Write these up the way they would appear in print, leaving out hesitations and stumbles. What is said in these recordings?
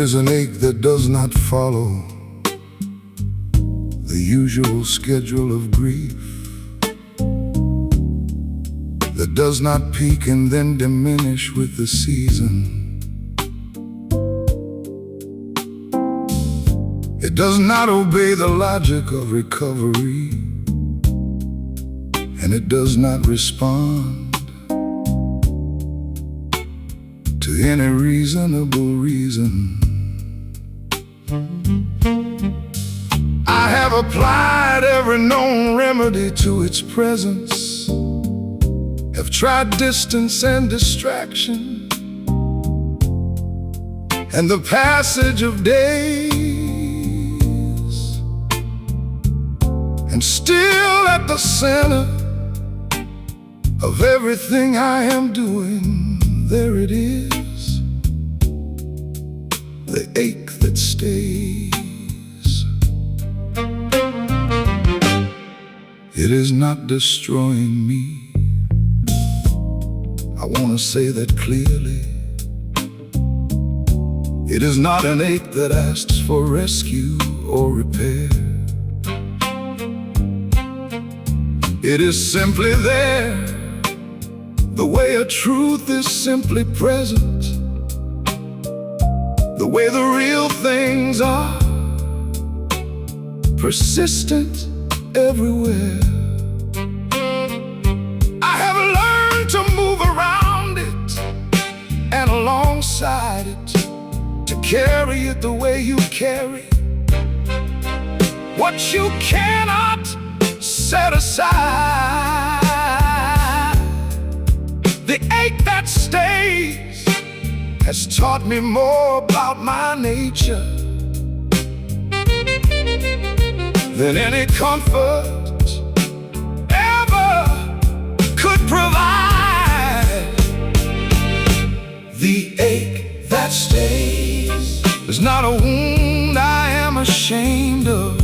is an ache that does not follow the usual schedule of grief, that does not peak and then diminish with the season. It does not obey the logic of recovery, and it does not respond to any reasonable reason. I have applied every known remedy to its presence, have tried distance and distraction, and the passage of days, and still at the center of everything I am doing, there it is, the ache that stays. It is not destroying me, I want to say that clearly. It is not an ache that asks for rescue or repair. It is simply there, the way a truth is simply present, the way the real things are, persistent everywhere. I have learned to move around it and alongside it, to carry it the way you carry what you cannot set aside. The ache that stays has taught me more about my nature than any comfort ever could provide. The ache that stays is not a wound I am ashamed of.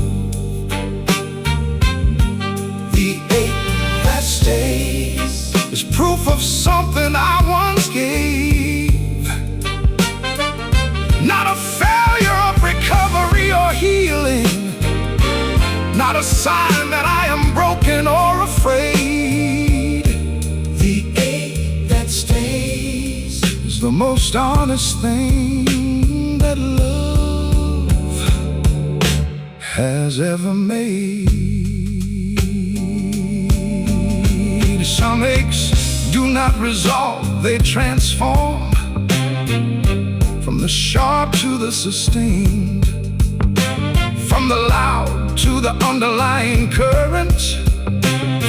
The ache that stays is proof of something I once gave, not a failure of recovery or healing, not a sign that I am broken or afraid. The ache that stays is the most honest thing that love has ever made. Some aches do not resolve, they transform from the sharp to the sustained, from the loud to the underlying current,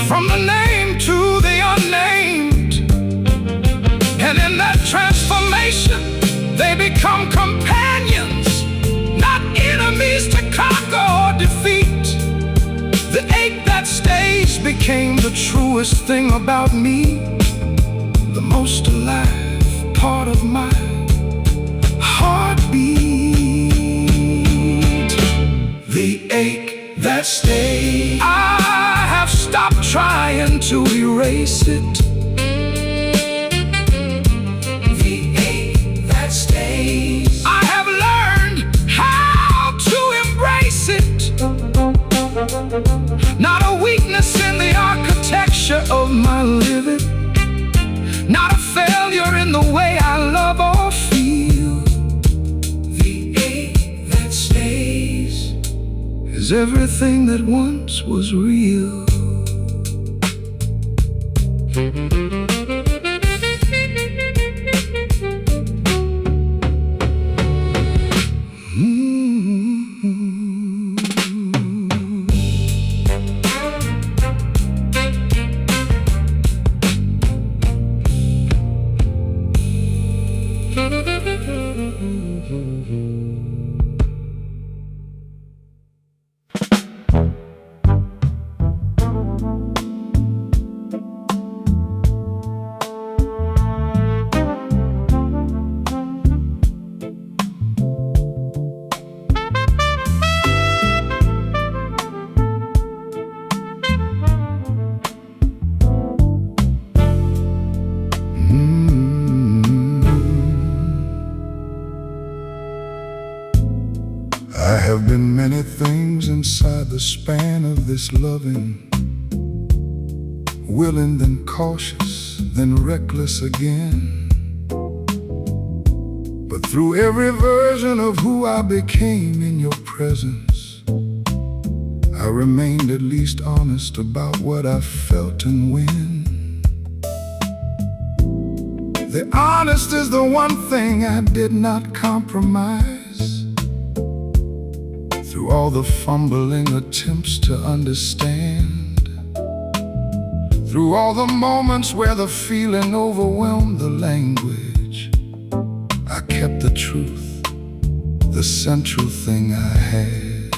from the name to the unnamed. And in that transformation, they become companions, not enemies to conquer or defeat. The ache that stays became the truest thing about me, the most alive part of my heartbeat. The ache that stays, I have stopped trying to erase it. The ache that stays, I have learned how to embrace it. Not a weakness in the architecture of my living, not a failure in the way I love or feel. The ache that stays is everything that once was real. have been many things inside the span of this loving, willing then cautious, then reckless again. But through every version of who I became in your presence, I remained at least honest about what I felt and when. The honest is the one thing I did not compromise. Through all the fumbling attempts to understand, through all the moments where the feeling overwhelmed the language, I kept the truth, the central thing I had.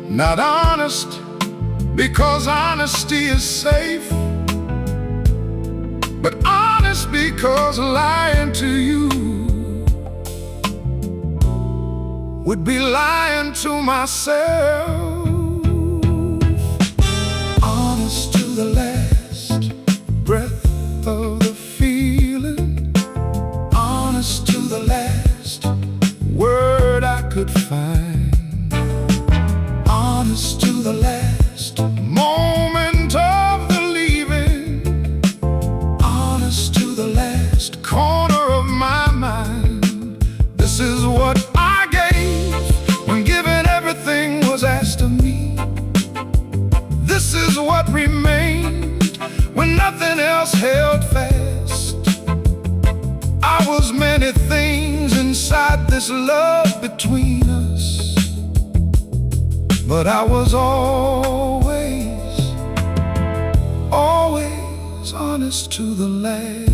Not honest because honesty is safe, but honest because lying to you would be lying to myself. Honest to the last breath of the feeling, honest to the last word I could find, honest to the last moment of the leaving, honest to the last corner of my mind. This is what I gave when giving everything was asked of me. This is what remained when nothing else held fast. I was many things inside this love between us, but I was always, always honest to the last.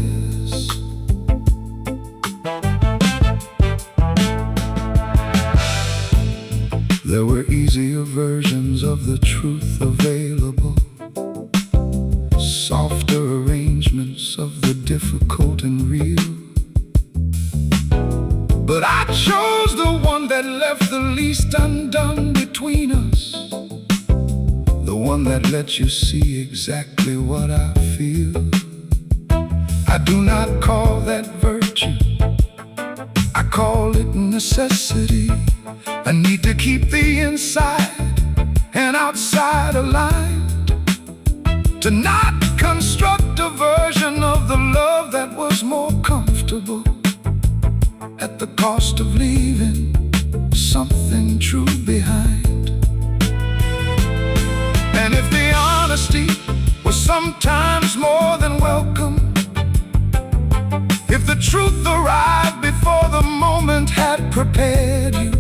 There were easier versions of the truth available, softer arrangements of the difficult and real, but I chose the one that left the least undone between us, the one that lets you see exactly what I feel. I do not call that virtue, I call it necessity. I need to keep the inside and outside aligned, to not construct a version of the love that was more comfortable at the cost of leaving something true behind. And if the honesty was sometimes more than welcome, if the truth arrived before the moment had prepared you,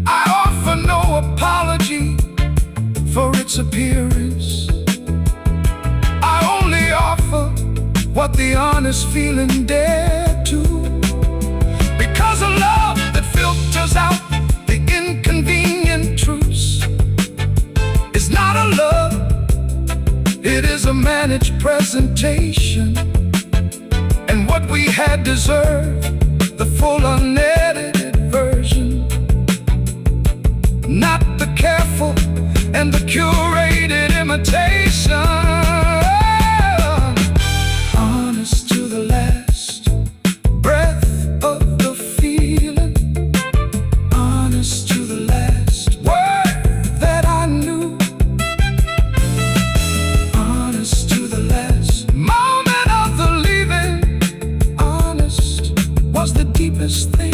I offer no apology for its appearance. I only offer what the honest feeling dared to, because a love that filters out the inconvenient truths is not a love, it is a managed presentation. And what we had deserved, the full unedited version, not the careful and the curated imitation. Honest to the last breath of the feeling, honest to the last word that I knew, honest to the last moment of the leaving, honest was the deepest thing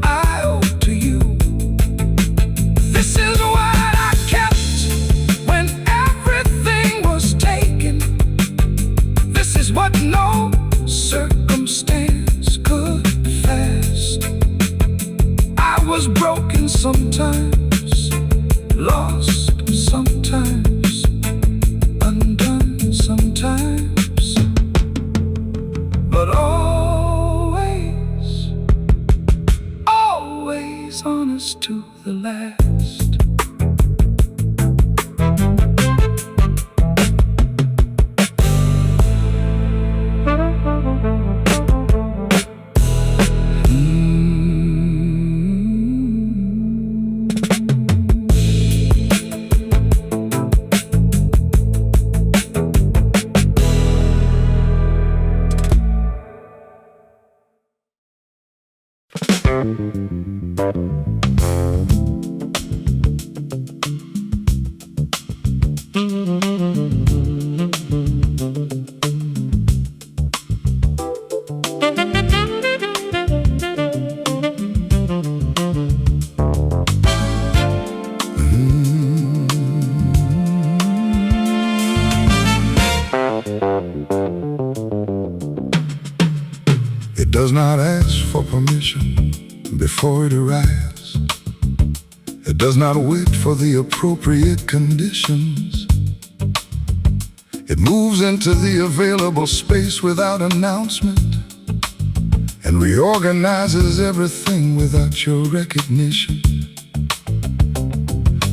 I owe to you. This is what I kept when everything was taken. This is what no circumstance could fast. I was broken sometimes, lost sometimes, undone sometimes, but always, always honest to the last. It does not ask for permission before it arrives. It does not wait for the appropriate conditions. It moves into the available space without announcement and reorganizes everything without your recognition.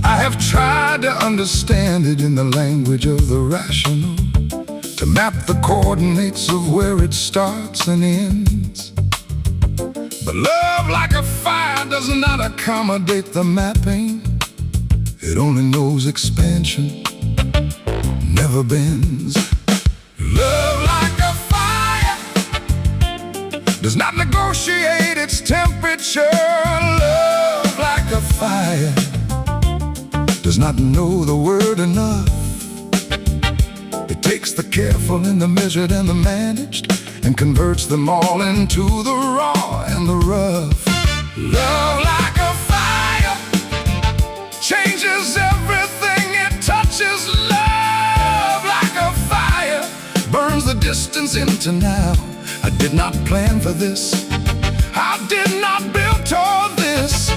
I have tried to understand it in the language of the rational, to map the coordinates of where it starts and ends. But love, like a fire, does not accommodate the mapping. It only knows expansion, never bends. Love, like a fire, does not negotiate its temperature. Love, like a fire, does not know the word enough. It takes the careful and the measured and the managed and converts them all into the raw and the rough. Love, like a fire, changes everything it touches. Love, like a fire, burns the distance into now. I did not plan for this, I did not build toward this.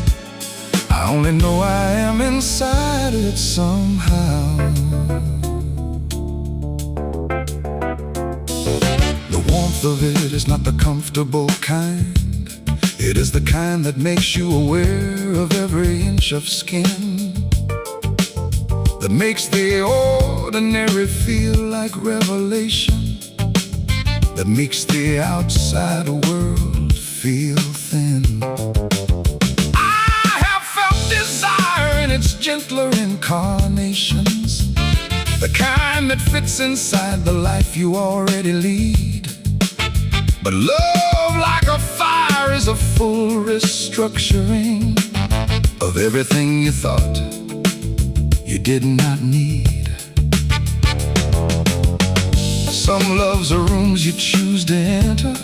I only know I am inside it somehow. The warmth of it is not the comfortable kind. It is the kind that makes you aware of every inch of skin, that makes the ordinary feel like revelation, that makes the outside world feel thin. I have felt desire in its gentler incarnations, the kind that fits inside the life you already lead. But love, like a fire, is a full restructuring of everything you thought you did not need. Some loves are rooms you choose to enter.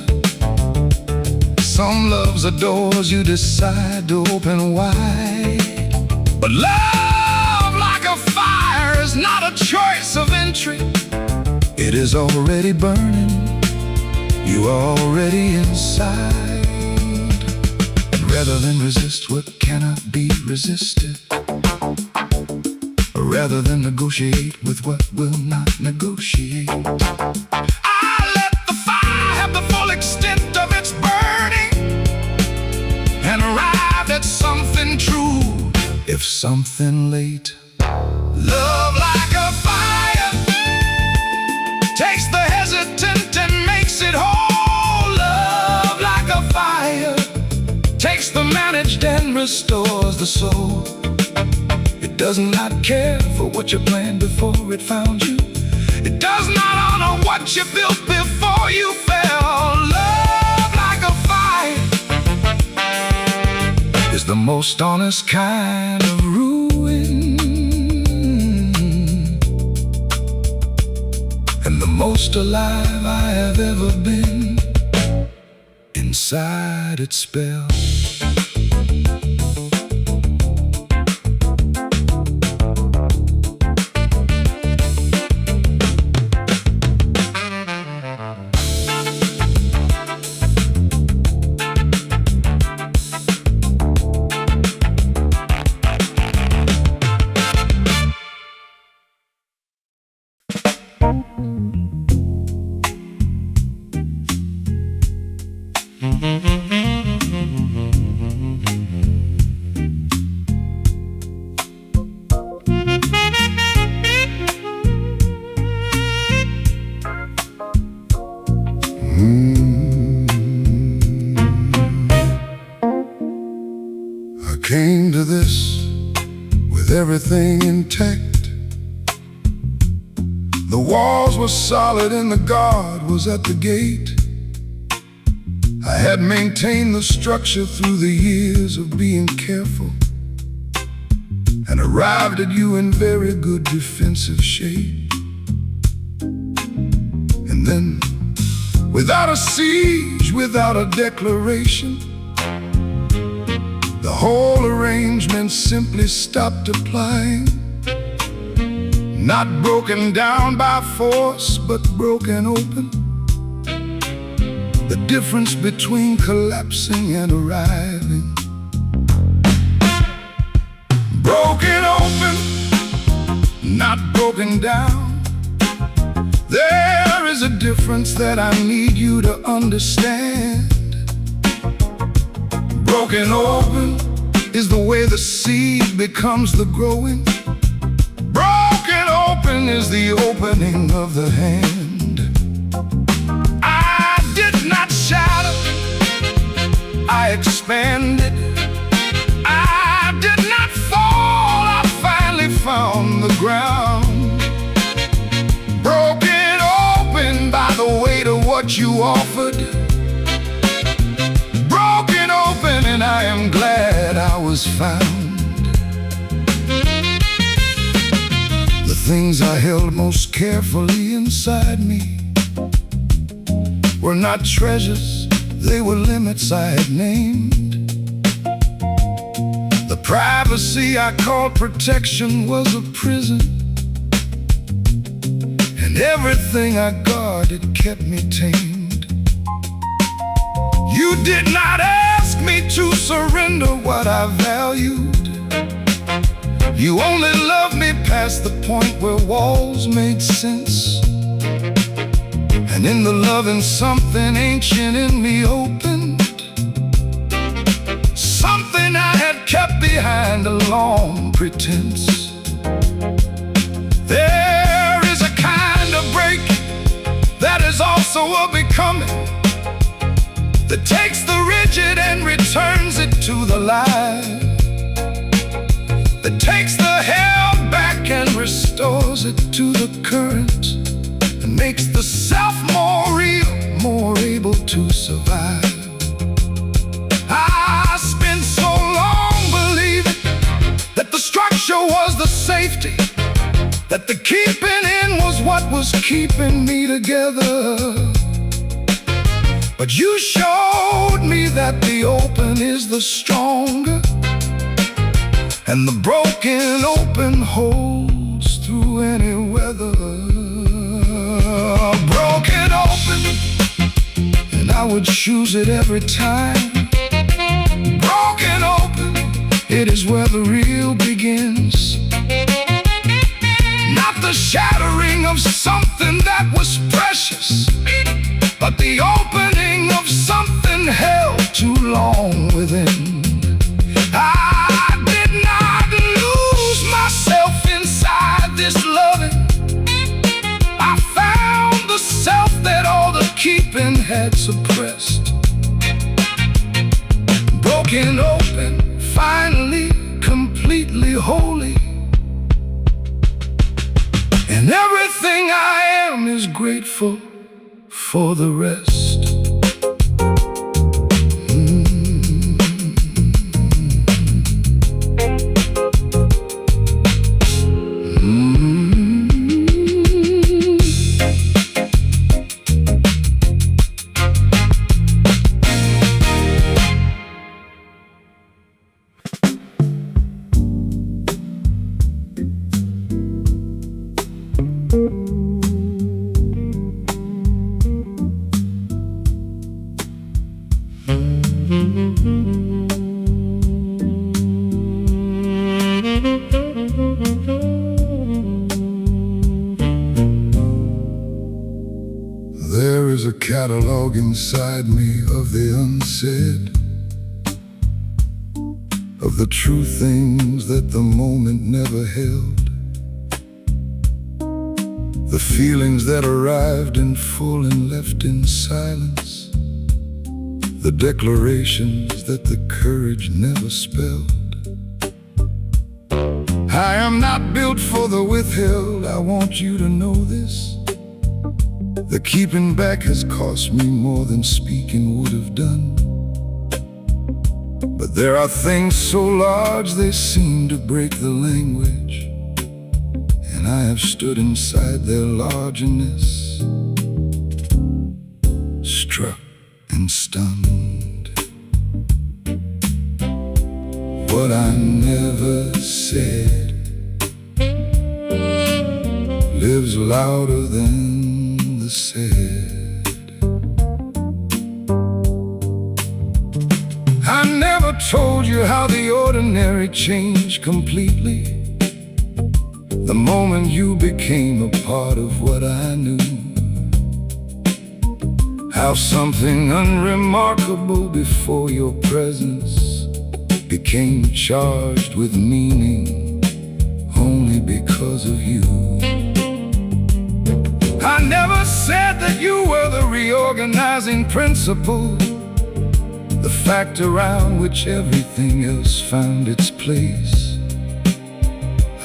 Some loves are doors you decide to open wide. But love, like a fire, is not a choice of entry. It is already burning. You are already inside. And rather than resist what cannot be resisted, or rather than negotiate with what will not negotiate, I let the fire have the full extent of its burning and arrived at something true, if something late. Love, like a fire, takes the hesitant and makes it whole. Love, like a fire, takes the managed and restores the soul. It does not care for what you planned before it found you. It does not honor what you built before you fell. Love, like a fire, is the most honest kind of ruin, and the most alive I have ever been inside its spell. Came to this with everything intact. The walls were solid and the guard was at the gate. I had maintained the structure through the years of being careful, and arrived at you in very good defensive shape. And then, without a siege, without a declaration, the whole arrangement simply stopped applying. Not broken down by force, but broken open. The difference between collapsing and arriving. Broken open, not broken down. There is a difference that I need you to understand. Broken open is the way the seed becomes the growing. Broken open is the opening of the hand. I did not shatter, I expanded. I did not fall, I finally found the ground. Broken open by the weight of what you offered. Broken open, and I am glad I was found. The things I held most carefully inside me were not treasures, they were limits I had named. The privacy I called protection was a prison, and everything I guarded kept me tamed. You did not ask me to surrender what I valued. You only loved me past the point where walls made sense. And in the loving, something ancient in me opened. Something I had kept behind a long pretense. There is a kind of break that is also a becoming, that takes the rigid and returns it to the live, that takes the held back and restores it to the current, and makes the self more real, more able to survive. I spent so long believing that the structure was the safety, that the keeping in was what was keeping me together. But you showed me that the open is the stronger, and the broken open holds through any weather. Broken open, and I would choose it every time. Broken open, it is where the real begins. Not the shattering of something that was precious, but the opening of something held too long within. I did not lose myself inside this loving. I found the self that all the keeping had suppressed. Broken open, finally, completely holy. And everything I am is grateful for the rest. There is a catalog inside me of the unsaid, of the true things that the moment never held, the feelings that arrived in full and left in silence, the declarations that the courage never spelled. I am not built for the withheld, I want you to know this. The keeping back has cost me more than speaking would have done. But there are things so large they seem to break the language, and I have stood inside their largeness, struck and stunned. What I never said lives louder than the said. I never told you how the ordinary changed completely the moment you became a part of what I knew. How something unremarkable before your presence became charged with meaning only because of you. I never said that you were the reorganizing principle, the fact around which everything else found its place.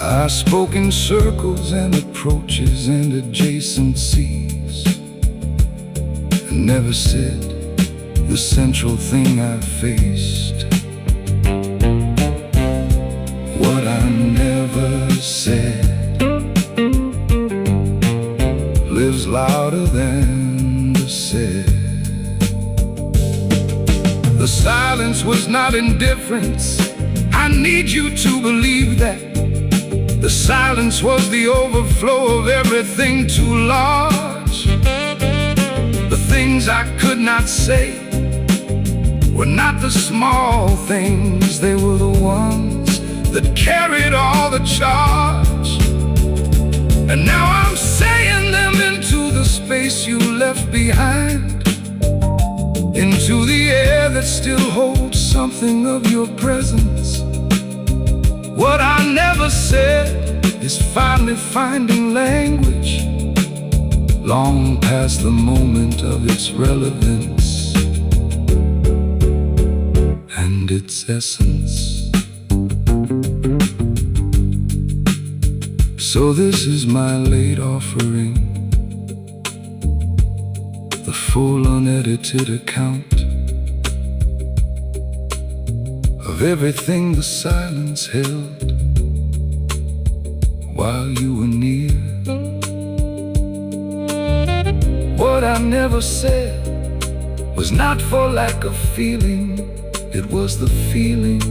I spoke in circles and approaches and adjacencies, and never said the central thing I faced. What I never said lives louder than the said. The silence was not indifference. I need you to believe that. The silence was the overflow of everything too large. The things I could not say were not the small things, they were the ones that carried all the charge. And now I'm saying them into the space you left behind, into the air that still holds something of your presence. What I never said is finally finding language, long past the moment of its relevance and its essence. So this is my late offering, the full unedited account of everything the silence held while you were near. What I never said was not for lack of feeling, it was the feeling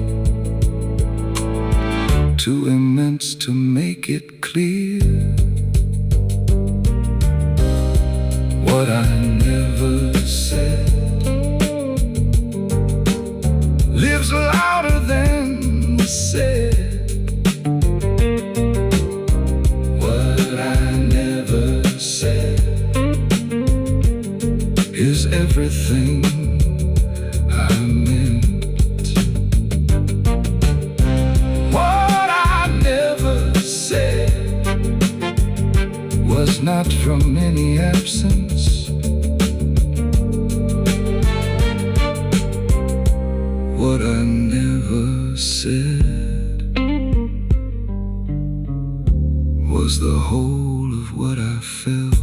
too immense to make it clear. What I never said lives louder than the said. What I never said is everything I meant. What I never said was not from any absence. What I never said was the whole of what I felt.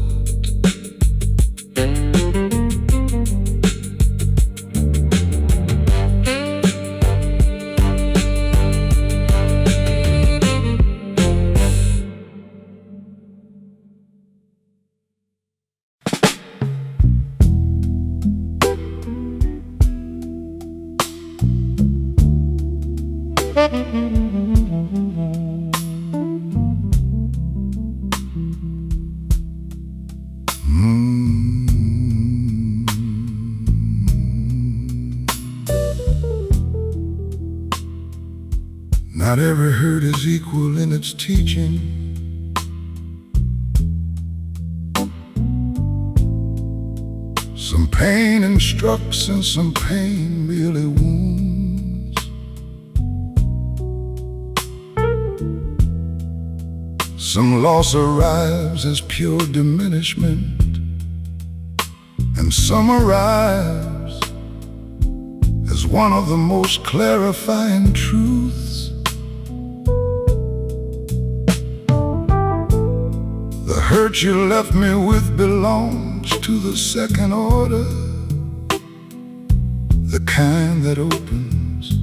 Not every hurt is equal in its teaching. Some pain instructs and some pain merely wounds. Some loss arrives as pure diminishment, and some arrives as one of the most clarifying truths. The hurt you left me with belongs to the second order, the kind that opens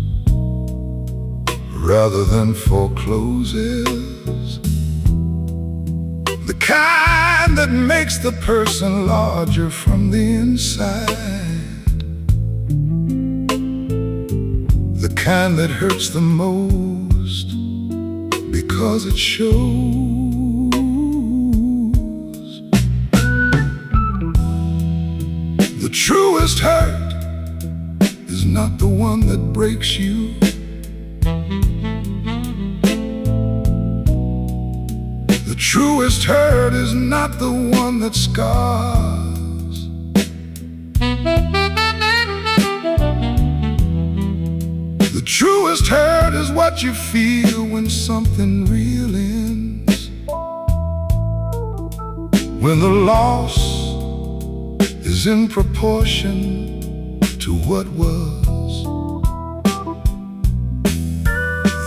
rather than forecloses, the kind that makes the person larger from the inside, the kind that hurts the most because it shows. The truest hurt is not the one that breaks you. The truest hurt is not the one that scars. The truest hurt is what you feel when something real ends, when the loss is in proportion to what was.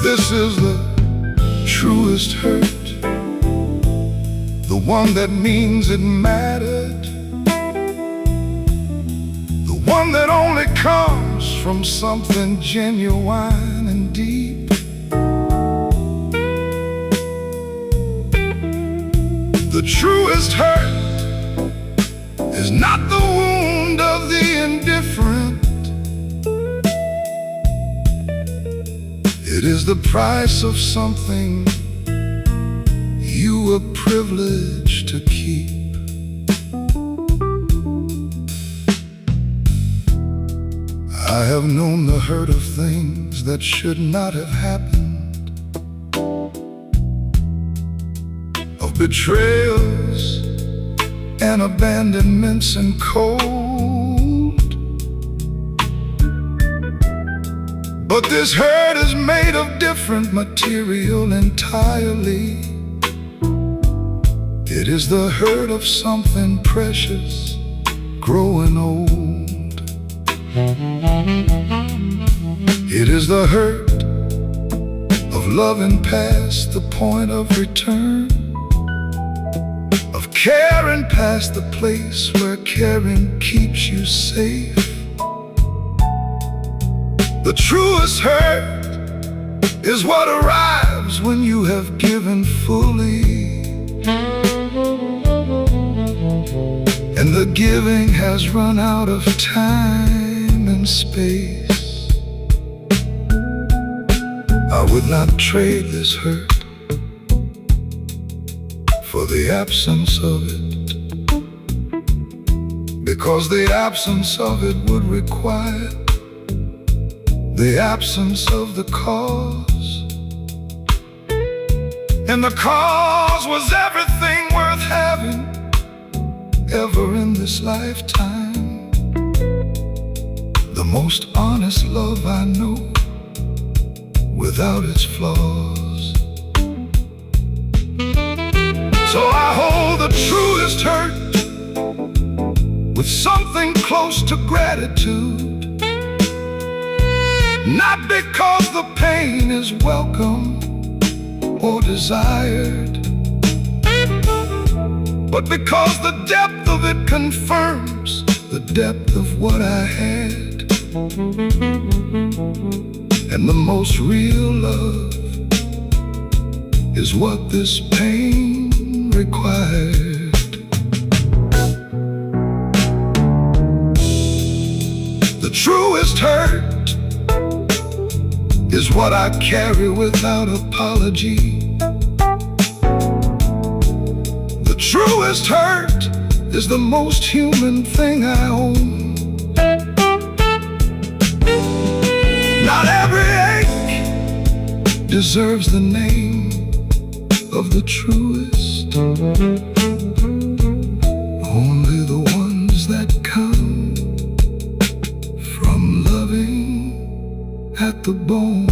This is the truest hurt, the one that means it mattered, the one that only comes from something genuine and deep. The truest hurt is not the wound of the indifferent. It is the price of something you were privileged to keep. I have known the hurt of things that should not have happened, of betrayals and abandonments and cold. But this hurt is made of different material entirely. It is the hurt of something precious growing old. It is the hurt of loving past the point of return, of caring past the place where caring keeps you safe. The truest hurt is what arrives when you have given fully, and the giving has run out of time and space. I would not trade this hurt for the absence of it, because the absence of it would require the absence of the cause, and the cause was everything worth having ever in this lifetime. The most honest love I know, without its flaws. So I hold the truest hurt with something close to gratitude, not because the pain is welcome or desired, but because the depth of it confirms the depth of what I had. And the most real love is what this pain required. The truest hurt is what I carry without apology. The truest hurt is the most human thing I own. Not every ache deserves the name of the truest. Only the ones that come from loving at the bone.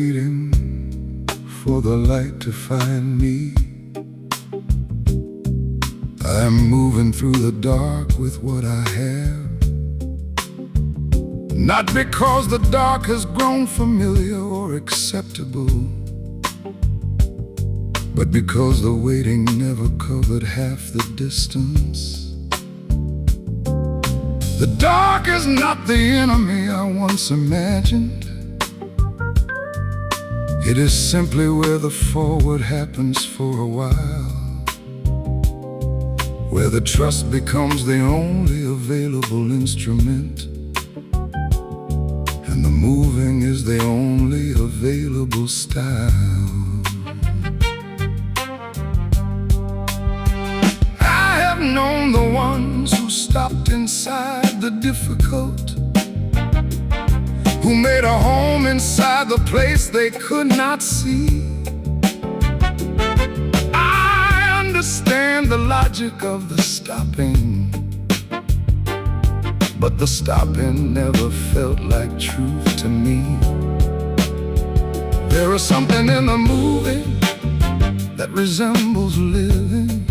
waiting for the light to find me. I'm moving through the dark with what I have, not because the dark has grown familiar or acceptable, but because the waiting never covered half the distance. The dark is not the enemy I once imagined. It is simply where the forward happens for a while, where the trust becomes the only available instrument, and the moving is the only available style. I have known the ones who stopped inside the difficult, who made a home inside the place they could not see. I understand the logic of the stopping, but the stopping never felt like truth to me. There is something in the moving that resembles living,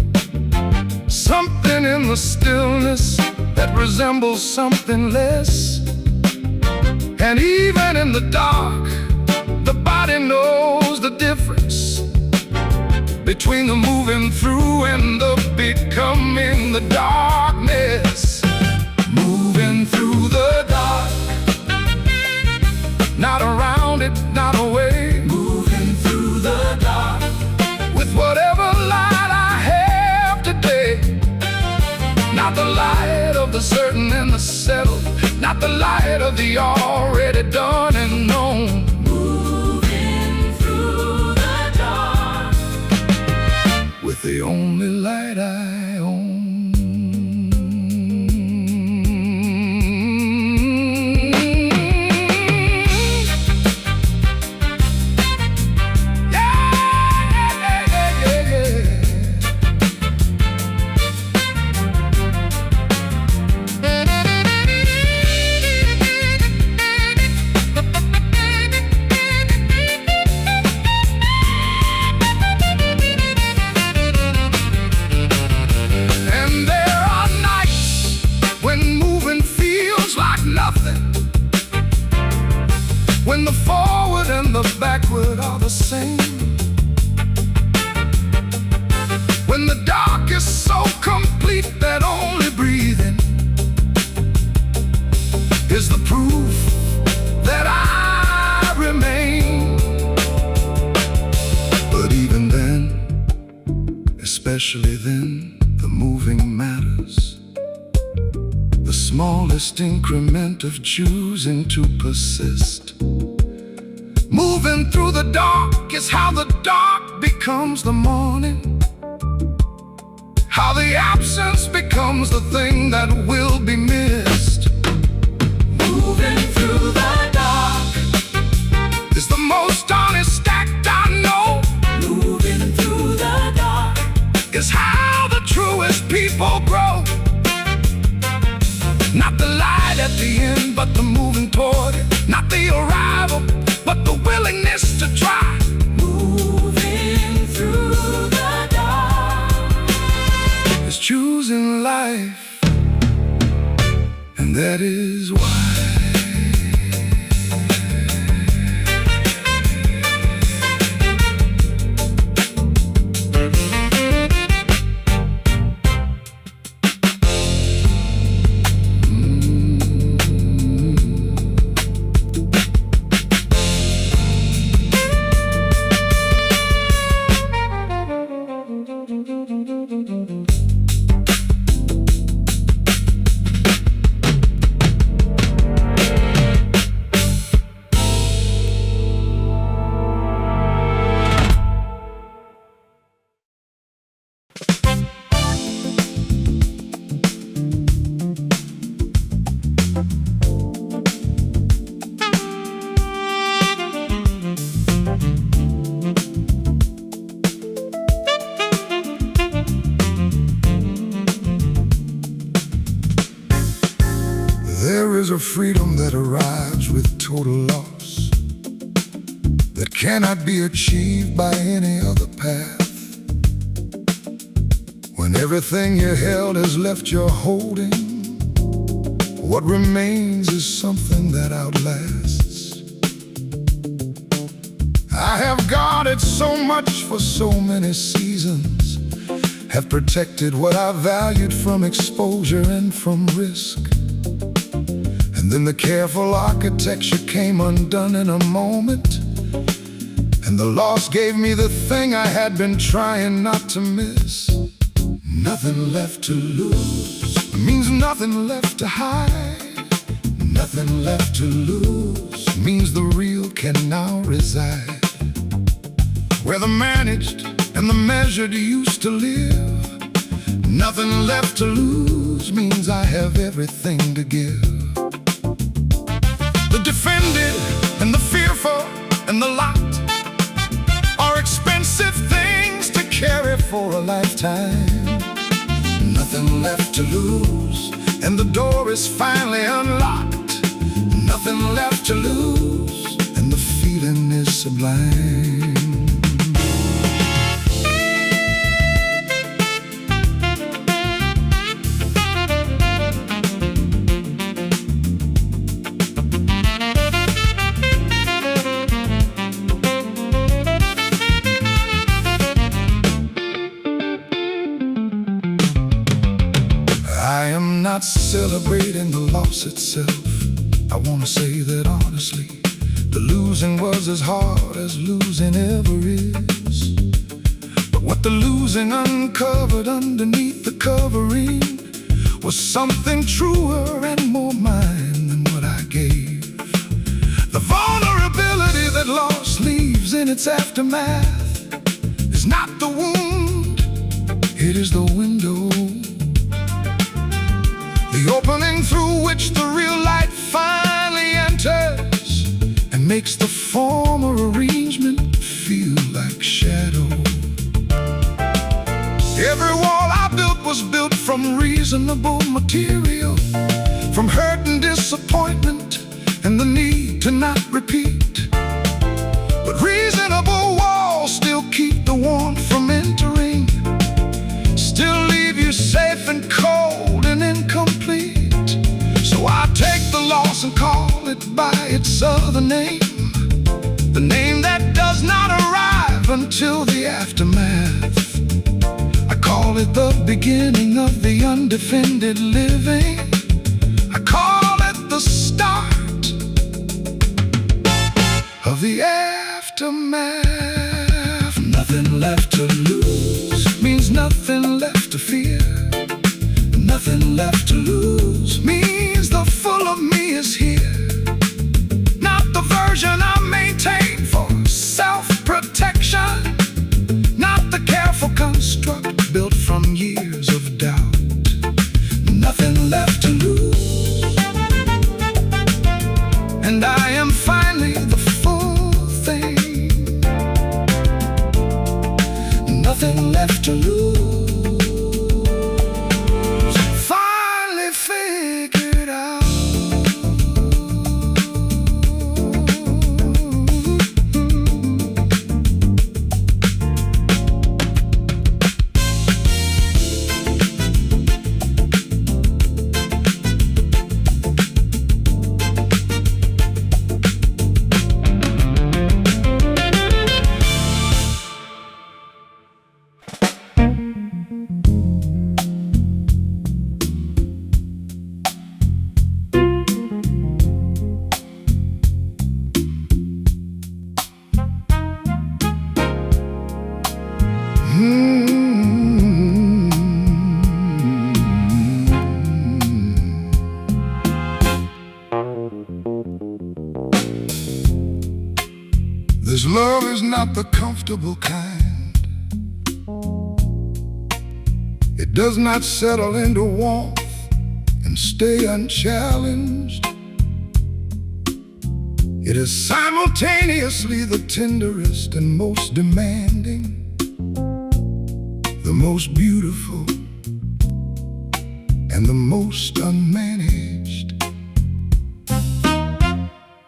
something in the stillness that resembles something less. And even in the dark, the body knows the difference between the moving through and the becoming. The darkness, moving through the dark, not around it, not away. Moving through the dark with whatever light I have today. Not the light of the certain and the settled, not the light of the already done and known. Moving through the dark with the only light I own. When the forward and the backward are the same, when the dark is so complete that only breathing is the proof that I remain. But even then, especially then, the moving matters. The smallest increment of choosing to persist. Moving through the dark is how the dark becomes the morning, how the absence becomes the thing that will be missed. Moving through the dark is the most honest act I know. Moving through the dark is how the truest people grow. Not the light at the end, but the moving toward it. Not the arrival, but the willingness to try. Moving through the dark is choosing life, and that is why. There is a freedom that arrives with total loss, that cannot be achieved by any other path. When everything you held has left your holding, what remains is something that outlasts. I have guarded so much for so many seasons, have protected what I valued from exposure and from risk. And then the careful architecture came undone in a moment, and the loss gave me the thing I had been trying not to miss. Nothing left to lose means nothing left to hide. Nothing left to lose means the real can now reside where the managed and the measured used to live. Nothing left to lose means I have everything to give. The defended and the fearful and the locked are expensive things to carry for a lifetime. Nothing left to lose, and the door is finally unlocked. Nothing left to lose, and the feeling is sublime. I am not celebrating the loss itself. I want to say that honestly, the losing was as hard as losing ever is. But what the losing uncovered underneath the covering was something truer and more mine than what I gave. The vulnerability that loss leaves in its aftermath is not the wound, it is the window. The opening through which the real light finally enters and makes the former arrangement feel like shadow. Every wall I built was built from reasonable material, from hurt and disappointment and the need to not repeat. But reasonable walls still keep the warmth from entering, still leave you safe and cold and incomplete. So I take the loss and call it by its other name, the name that does not arrive until the aftermath. I call it the beginning of the undefended living. I call it the start of the aftermath. Nothing left to lose means nothing left to fear. Nothing left to lose means the full of me is here. Not the version I maintain for self-protection, not the careful construct built from years of doubt. Nothing left to lose, and I am finally the full thing. Nothing left to lose. This love is not the comfortable kind. It does not settle into warmth and stay unchallenged. It is simultaneously the tenderest and most demanding, the most beautiful and the most unmanaged.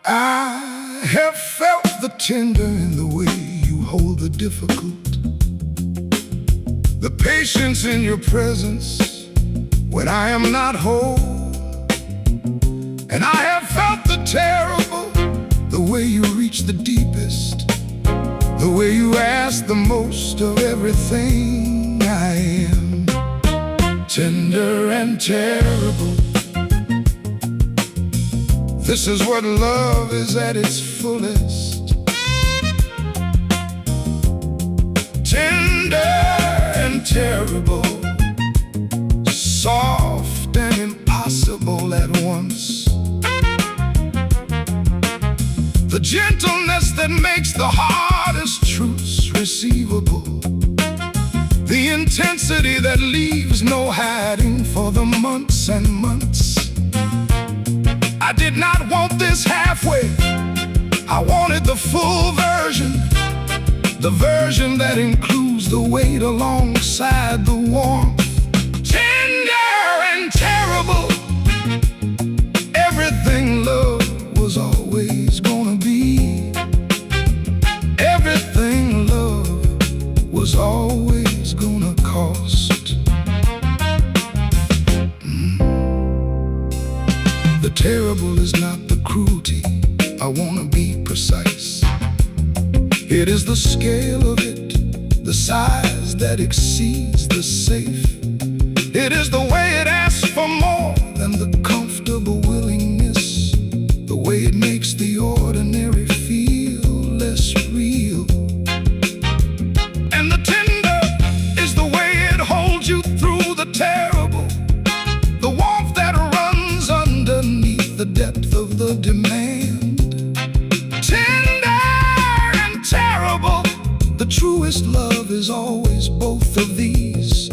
I have felt the tender in the way you hold the difficult, the patience in your presence when I am not whole. And I have felt the terrible, the way you reach the deepest, the way you ask the most of everything I am. Tender and terrible, this is what love is at its fullest. Tender and terrible, soft and impossible at once. The gentleness that makes the hardest truths receivable, the intensity that leaves no hiding for the months and months. I did not want this halfway, I wanted the full version, the version that includes the weight alongside the warmth. Tender and terrible, everything love was always gonna be. Everything love was always gonna cost. The terrible is not the cruelty, I wanna be precise. It is the scale of it, the size that exceeds the safe. It is the way it asks for more than the comfortable willingness, the way it makes the ordinary feel less real. And the tender is the way it holds you through the terrible, the warmth that runs underneath the depth of the demand. Tender and terrible, the truest love is always both of these,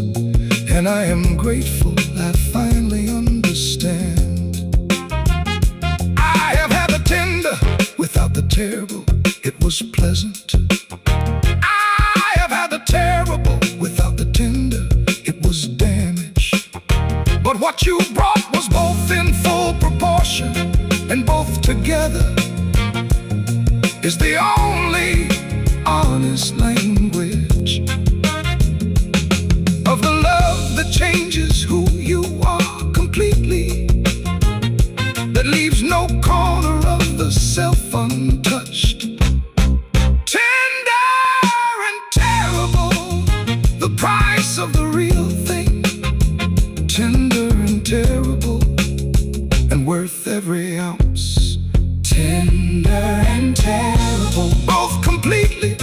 and I am grateful I finally understand. I have had the tender without the terrible, it was pleasant. I have had the terrible without the tender, it was damage. But what you brought was both in full proportion, and both together is the only honest language of the love that changes who you are completely, that leaves no corner of the self untouched. Tender and terrible, the price of the real thing. Tender and terrible, and worth every ounce. Tender and terrible, both completely.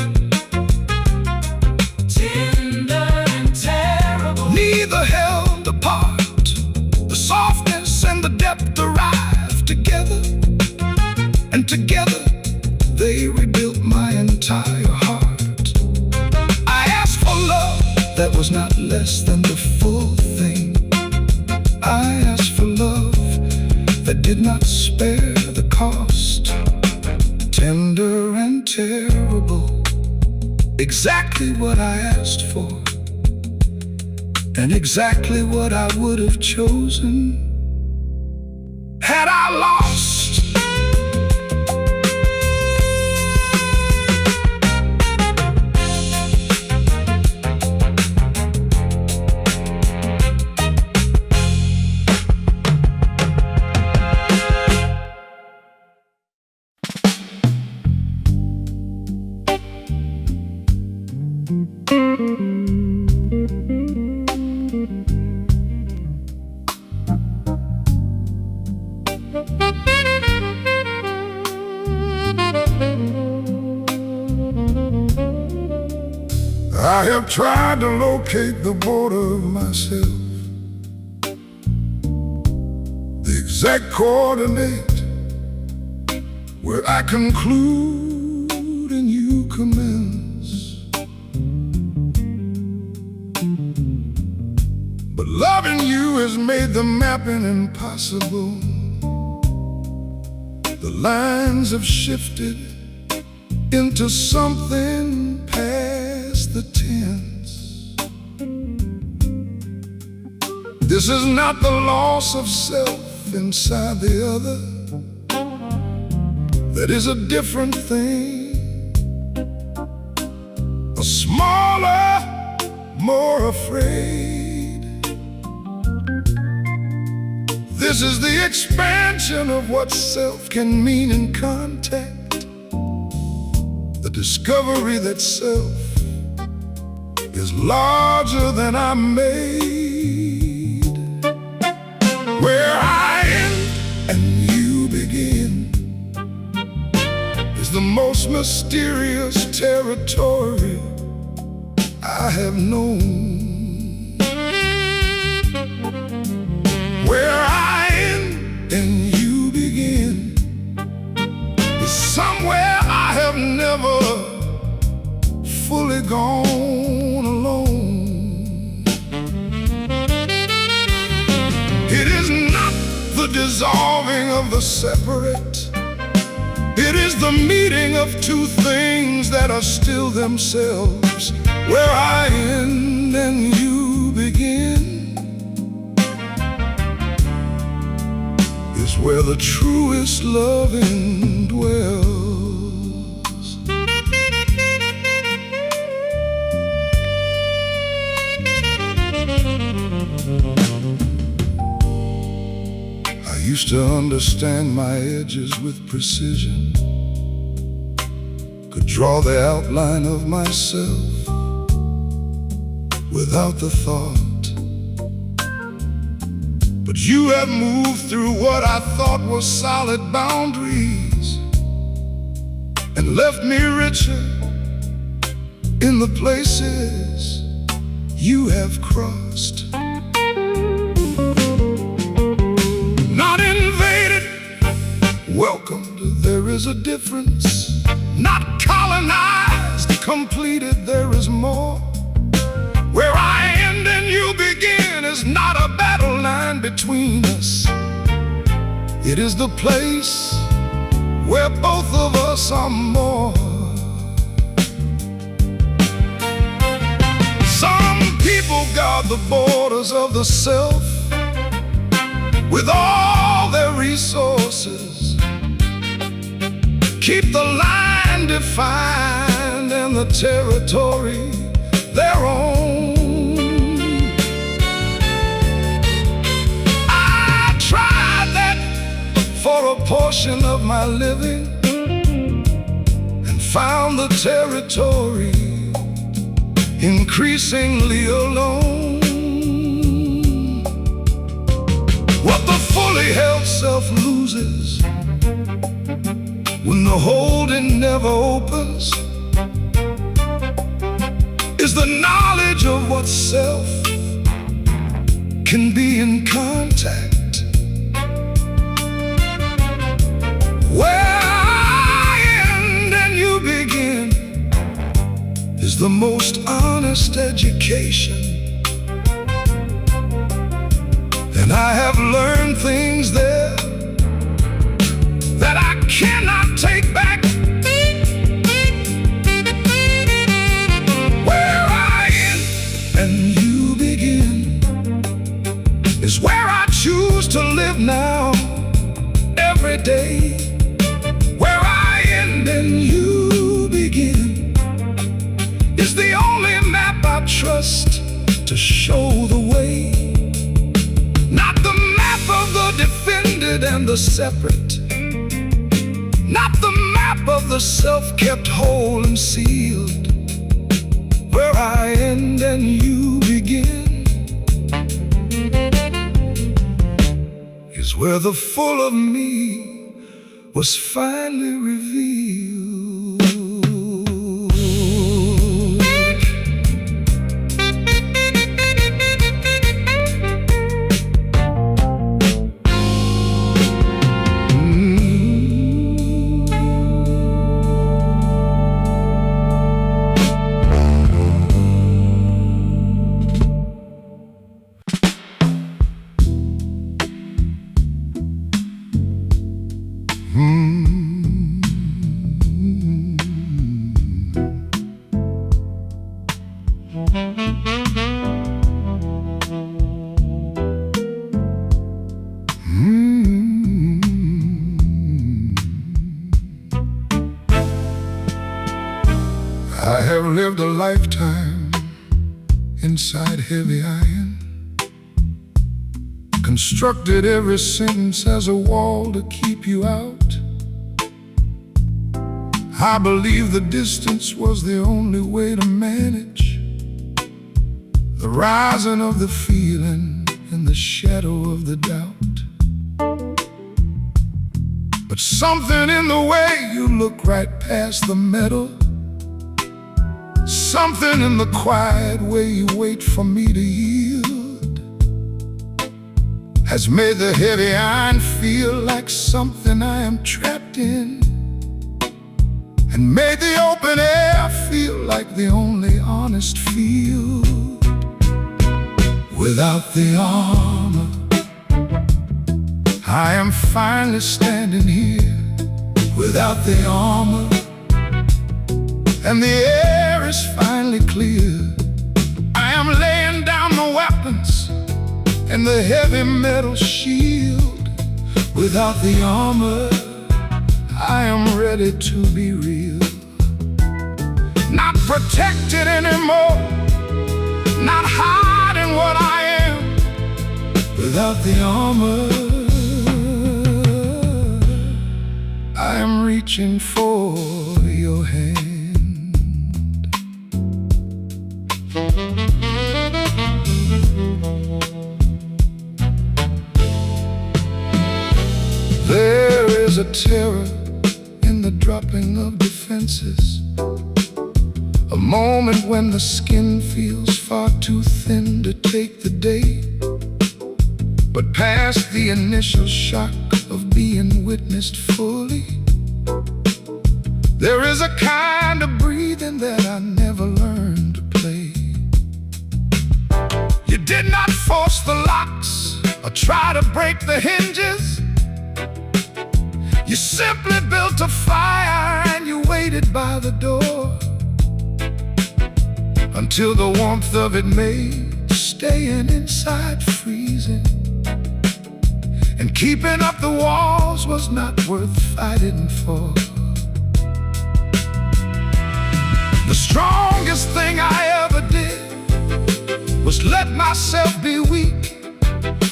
Tender and terrible, neither held apart. The softness and the depth arrived together, and together they rebuilt my entire heart. I asked for love that was not less than the full thing. I asked for love that did not spare the cost. Tender and terrible, exactly what I asked for, and exactly what I would have chosen had I lost. I have tried to locate the border of myself, the exact coordinate where I conclude and you commence. But loving you has made the mapping impossible. The lines have shifted into something past the tense. This is not the loss of self inside the other. That is a different thing. more afraid. This is the expansion of what self can mean in contact. The discovery that self is larger than I made. Where I end and you begin is the most mysterious territory I have known. Where I end and you begin is somewhere I have never fully gone alone. It is not the dissolving of the separate. It is the meeting of two things that are still themselves. Where I end and you begin is where the truest loving dwells. I used to understand my edges with precision, could draw the outline of myself without the thought. But you have moved through what I thought were solid boundaries and left me richer in the places you have crossed. Not invaded, welcomed, there is a difference. Not colonized, completed, there is more. Where I end and you begin is not a battle line between us. It is the place where both of us are more. Some people guard the borders of the self with all their resources, keep the line defined and the territory their own. I tried that for a portion of my living and found the territory increasingly alone. What the fully held self loses when the holding never opens is the knowledge of what self can be in contact. Where I end and you begin is the most honest education. And I have learned things there that I cannot take back. Where I end and you begin is where I choose to live now, every day. Where I end and you begin is the only map I trust to show the way. Not the map of the defended and the separate, not the map of the self kept whole and sealed. Where I end and you begin is where the full of me was finally revealed. I have lived a lifetime inside heavy iron, constructed every sentence as a wall to keep you out. I believe the distance was the only way to manage the rising of the feeling and the shadow of the doubt. But something in the way you look right past the metal, something in the quiet way you wait for me to yield, has made the heavy iron feel like something I am trapped in, and made the open air feel like the only honest field. Without the armor, I am finally standing here. Without the armor, and the air is finally clear, I am laying down the weapons and the heavy metal shield. Without the armor, I am ready to be real. Not protected anymore, not hiding what I am. Without the armor, I am reaching for your hand. There is a terror in the dropping of defenses, a moment when the skin feels far too thin to take the day. But past the initial shock of being witnessed fully, there is a kind of breathing that I never learned to play. You did not force the locks or try to break the hinges. You simply built a fire and you waited by the door until the warmth of it made staying inside freezing, and keeping up the walls was not worth fighting for. The strongest thing I ever did was let myself be weak.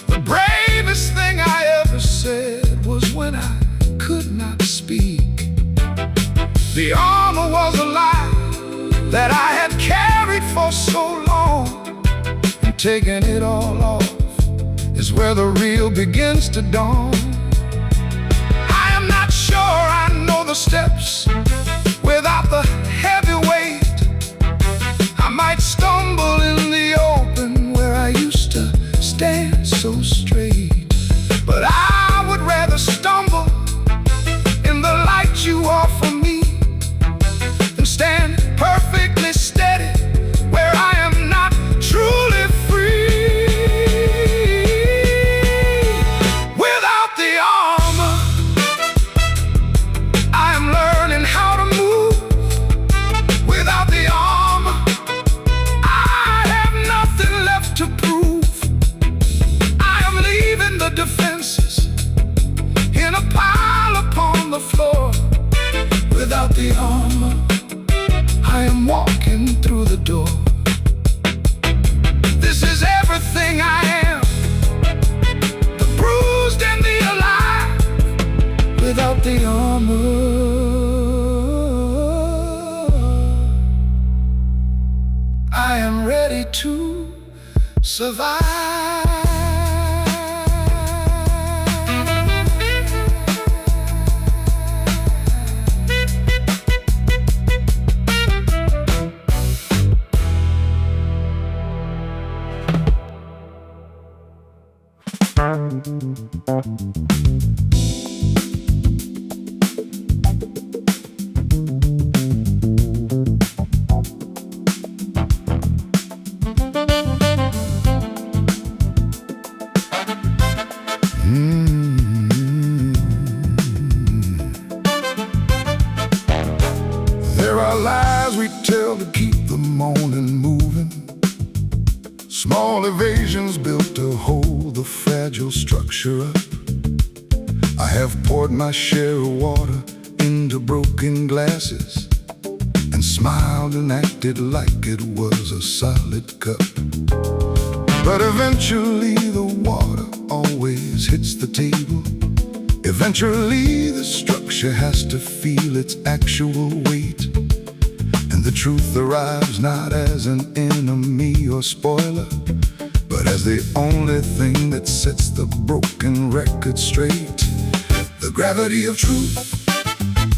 The bravest thing I ever said was when I could not speak. The armor was a lie that I had carried for so long, and taking it all off is where the real begins to dawn. I am not sure I know the steps without the heavy weight. I might stumble in the open where I used to stand so straight, but I would rather stumble in the light you offer me than stand perfectly steady where I am not truly free. Without the armor, I am learning how to move. Without the armor, I have nothing left to prove. I am leaving the defenses in a pile upon the floor. Without the armor, I am walking through the door. This is everything I am, the bruised and the alive. Without the armor, I am ready to survive. There are lies we tell to keep the morning moving, small evasions built to hold the fragile structure up. I have poured my share of water into broken glasses and smiled and acted like it was a solid cup. But eventually the water always hits the table. Eventually the structure has to feel its actual weight, and the truth arrives not as an enemy or spoiler, but as the only thing that sets the broken record straight. The gravity of truth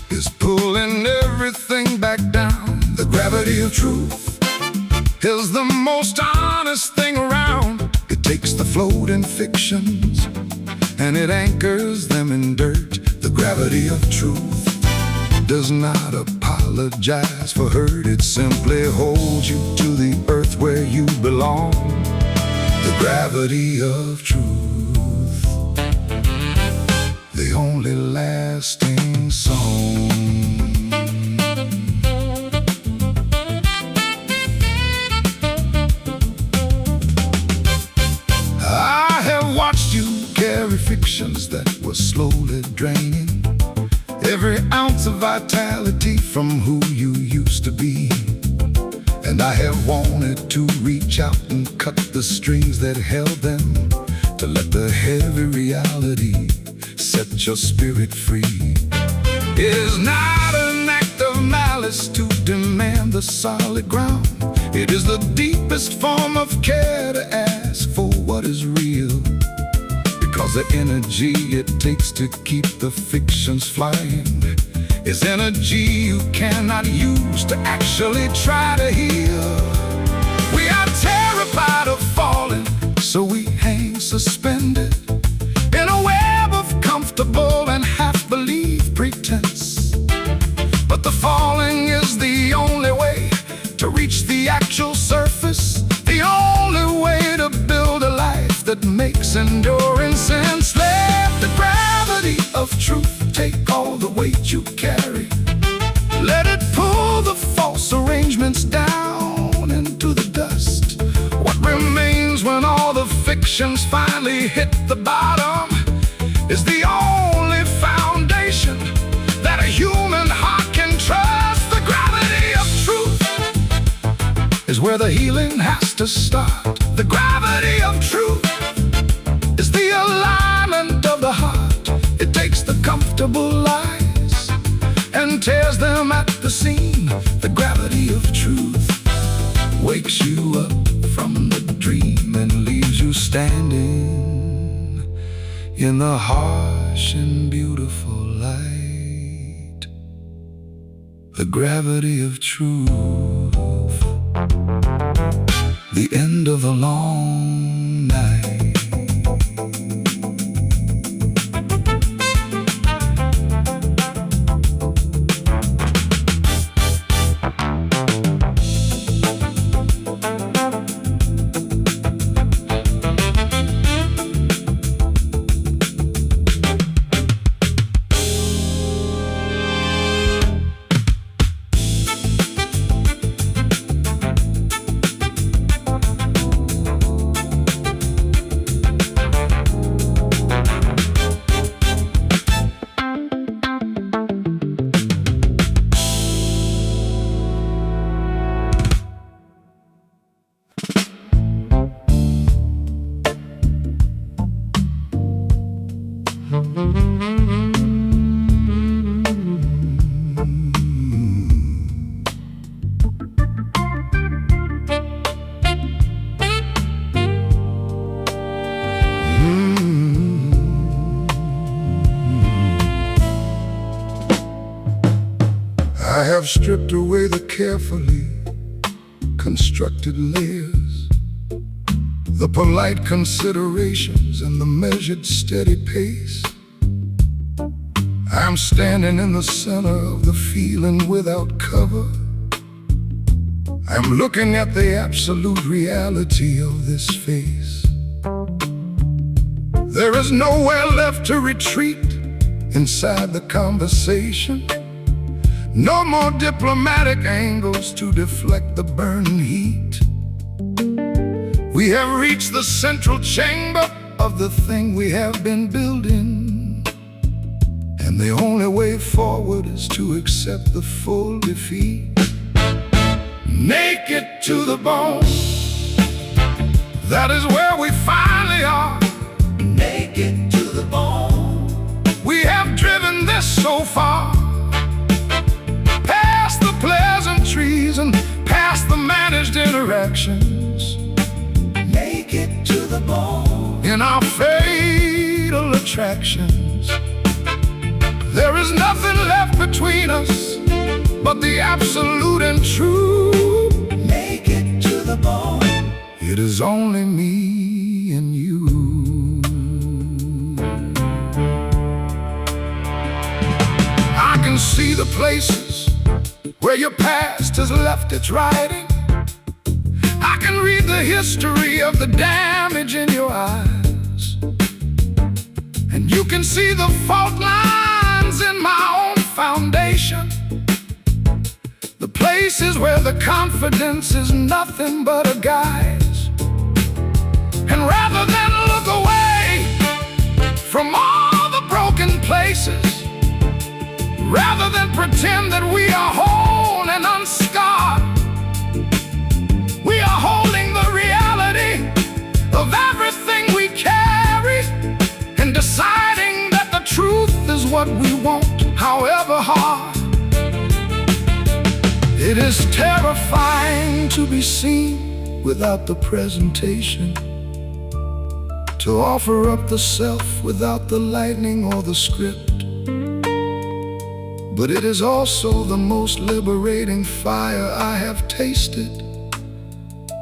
is pulling everything back down. The gravity of truth is the most honest thing around. It takes the floating fictions and it anchors them in dirt. The gravity of truth does not apologize for hurt. It simply holds you to the earth where you belong. The gravity of truth, the only lasting song. I have watched you carry fictions that were slowly draining every ounce of vitality from who you used to be. And I have wanted to reach out and cut the strings that held them, to let the heavy reality set your spirit free. It is not an act of malice to demand the solid ground. It is the deepest form of care to ask for what is real, because the energy it takes to keep the fictions flying is energy you cannot use to actually try to heal. We are terrified of falling, so we hang suspended in a web of comfortable and half-believed pretense. But the falling is the only way to reach the actual surface, the only way to build a life that makes enduring sense. Let the gravity of truth take all the weight you carry. Let it pull the false arrangements down into the dust. What remains when all the fictions finally hit the bottom is the only foundation that a human heart can trust. The gravity of truth is where the healing has to start. The gravity of truth is the alignment of the heart. It takes the comfortable lies and tears them at the seam. The gravity of truth wakes you up from the dream and leaves you standing in the harsh and beautiful light. The gravity of truth, the end of the long night. I have stripped away the carefully constructed layers, the polite considerations and the measured steady pace. I'm standing in the center of the feeling without cover. I'm looking at the absolute reality of this face. There is nowhere left to retreat inside the conversation. No more diplomatic angles to deflect the burning heat. We have reached the central chamber of the thing we have been building, and the only way forward is to accept the full defeat. naked to the bone. That is where we finally are, naked to the bone. We have driven this so far, past the pleasantries and past the managed interactions, naked to the bone. In our fatal attractions, there is nothing left between us but the absolute and true, naked to the bone. It is only me and you. I can see the places where your past has left its writing. I can read the history of the damage in your eyes, and you can see the fault lines in my own foundation, the places where the confidence is nothing but a guise. And rather than look away from all the broken places, rather than pretend that we are whole and unscarred, we are holding the reality of everything we carry and deciding that the truth is what we want, however hard. It is terrifying to be seen without the presentation, to offer up the self without the lightning or the script. But it is also the most liberating fire I have tasted,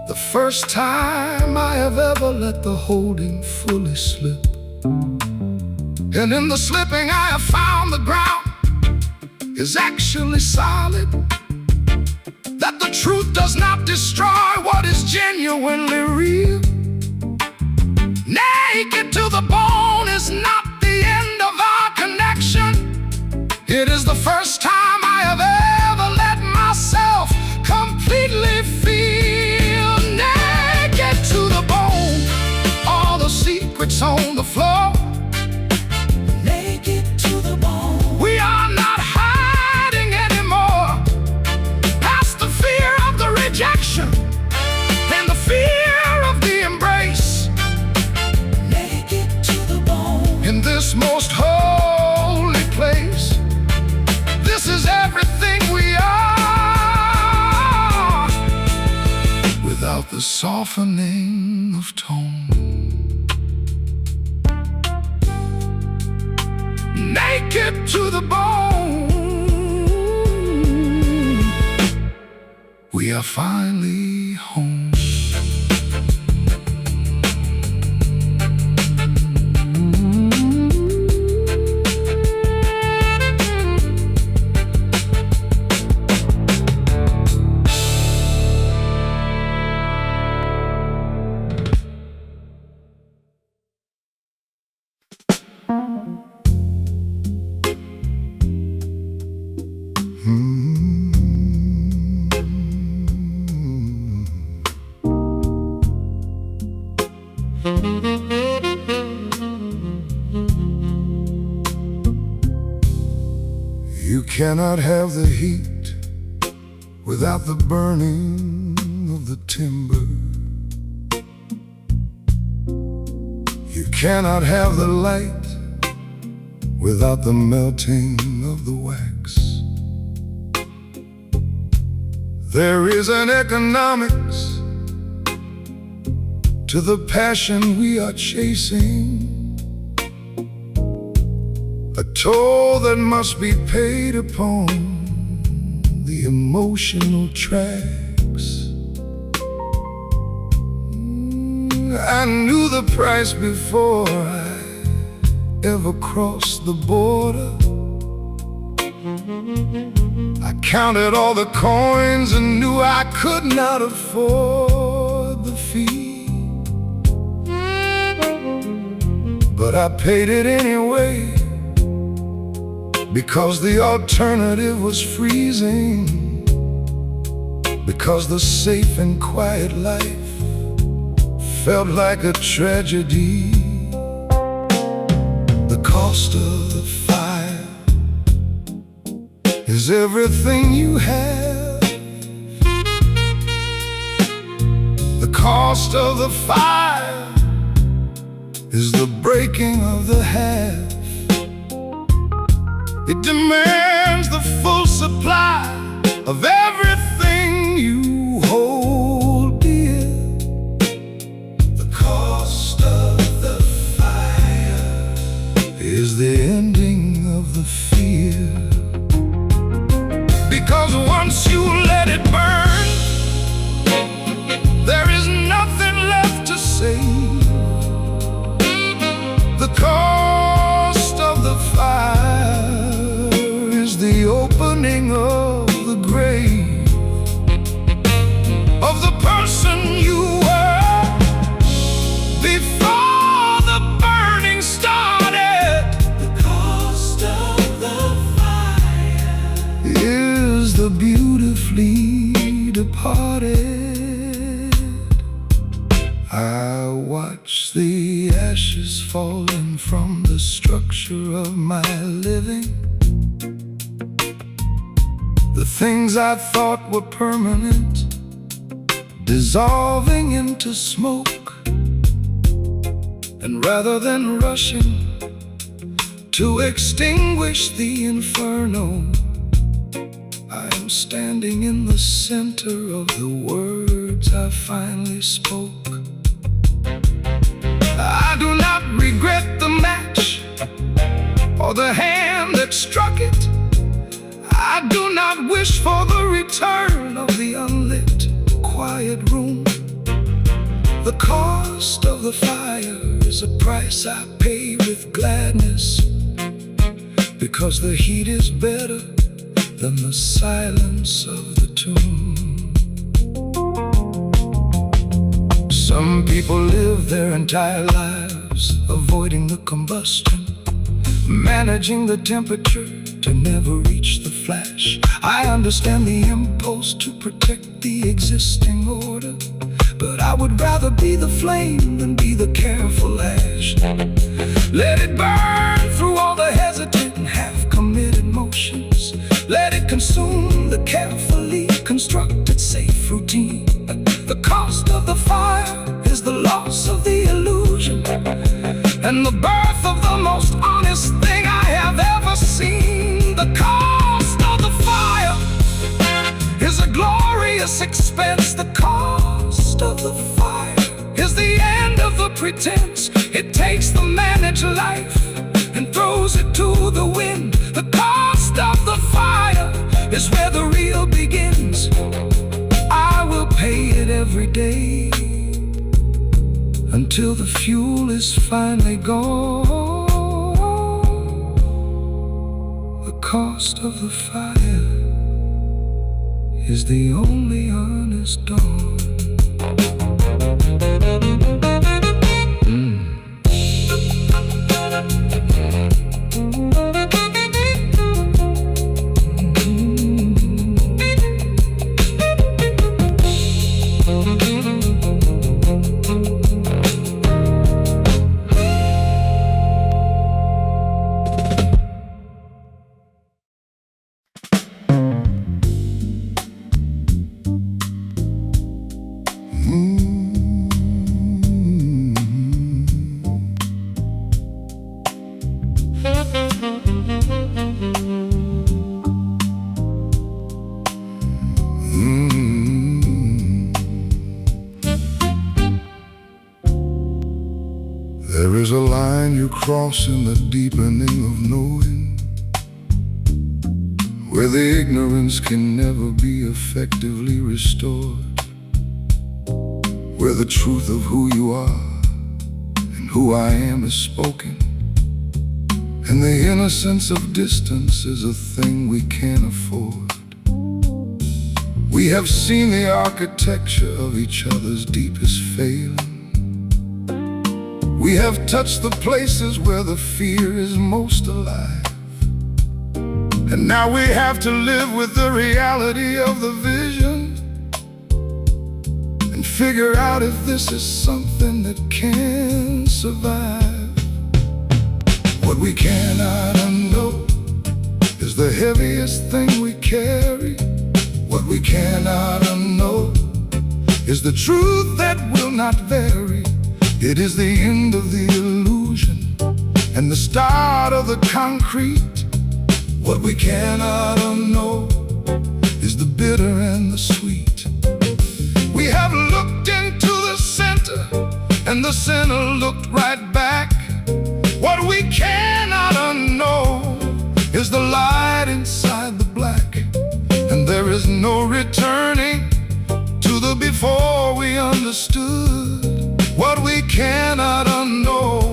the first time I have ever let the holding fully slip. And in the slipping I have found the ground is actually solid, that the truth does not destroy what is genuinely real. Naked to the bone is not the end of our connection. It is the first time I have ever let myself completely feel naked to the bone. All the secrets on the floor, naked to the bone. We are not hiding anymore, past the fear of the rejection and the fear of the embrace. Naked to the bone. In this most holy place, this is everything we are, without the softening of tone. Naked to the bone, we are finally home. You cannot have the heat without the burning of the timber. You cannot have the light without the melting of the wax. There is an economics to the passion we are chasing, a toll that must be paid upon the emotional tracks. I knew the price before I ever crossed the border. I counted all the coins and knew I could not afford the fee, but I paid it anyway, because the alternative was freezing, because the safe and quiet life felt like a tragedy. The cost of the fire is everything you have. cost of the fire is the breaking of the half. It demands the full supply of everything you hold dear. The cost of the fire is the ending of the fear. Because once you let it burn, there is nothing left to save. The cost of the fire is the opening of the grave of the person you were before the burning started. The cost of the fire is the beautifully departed. I watch the ashes falling from the structure of my living. The things I thought were permanent dissolving into smoke. And rather than rushing to extinguish the inferno, I am standing in the center of the words I finally spoke. I do not regret the match or the hand that struck it. I do not wish for the return of the unlit, quiet room. The cost of the fire is a price I pay with gladness, because the heat is better than the silence of the tomb. Some people live their entire lives avoiding the combustion, managing the temperature to never reach the flash. I understand the impulse to protect the existing order, but I would rather be the flame than be the careful ash. Let it burn through all the hesitant and half-committed motions. Let it consume the carefully constructed safe routine. The cost of the fire is the loss of the illusion and the birth of the most honest thing I have ever seen. The cost of the fire is a glorious expense. The cost of the fire is the end of the pretense. It takes the managed life and throws it to the wind. The cost of the fire is where the real begins. I will pay it every day until the fuel is finally gone. The cost of the fire is the only honest dawn. There is a line you cross in the deepening of knowing, where the ignorance can never be effectively restored, where the truth of who you are and who I am is spoken, and the innocence of distance is a thing we can't afford. We have seen the architecture of each other's deepest failing. We have touched the places where the fear is most alive. And now we have to live with the reality of the vision and figure out if this is something that can survive. What we cannot unknow is the heaviest thing we carry. What we cannot unknow is the truth that will not vary. It is the end of the illusion and the start of the concrete. What we cannot unknow is the bitter and the sweet. We have looked into the center, and the center looked right back. What we cannot unknow is the light inside the black. And there is no returning to the before we understood. What we cannot unknow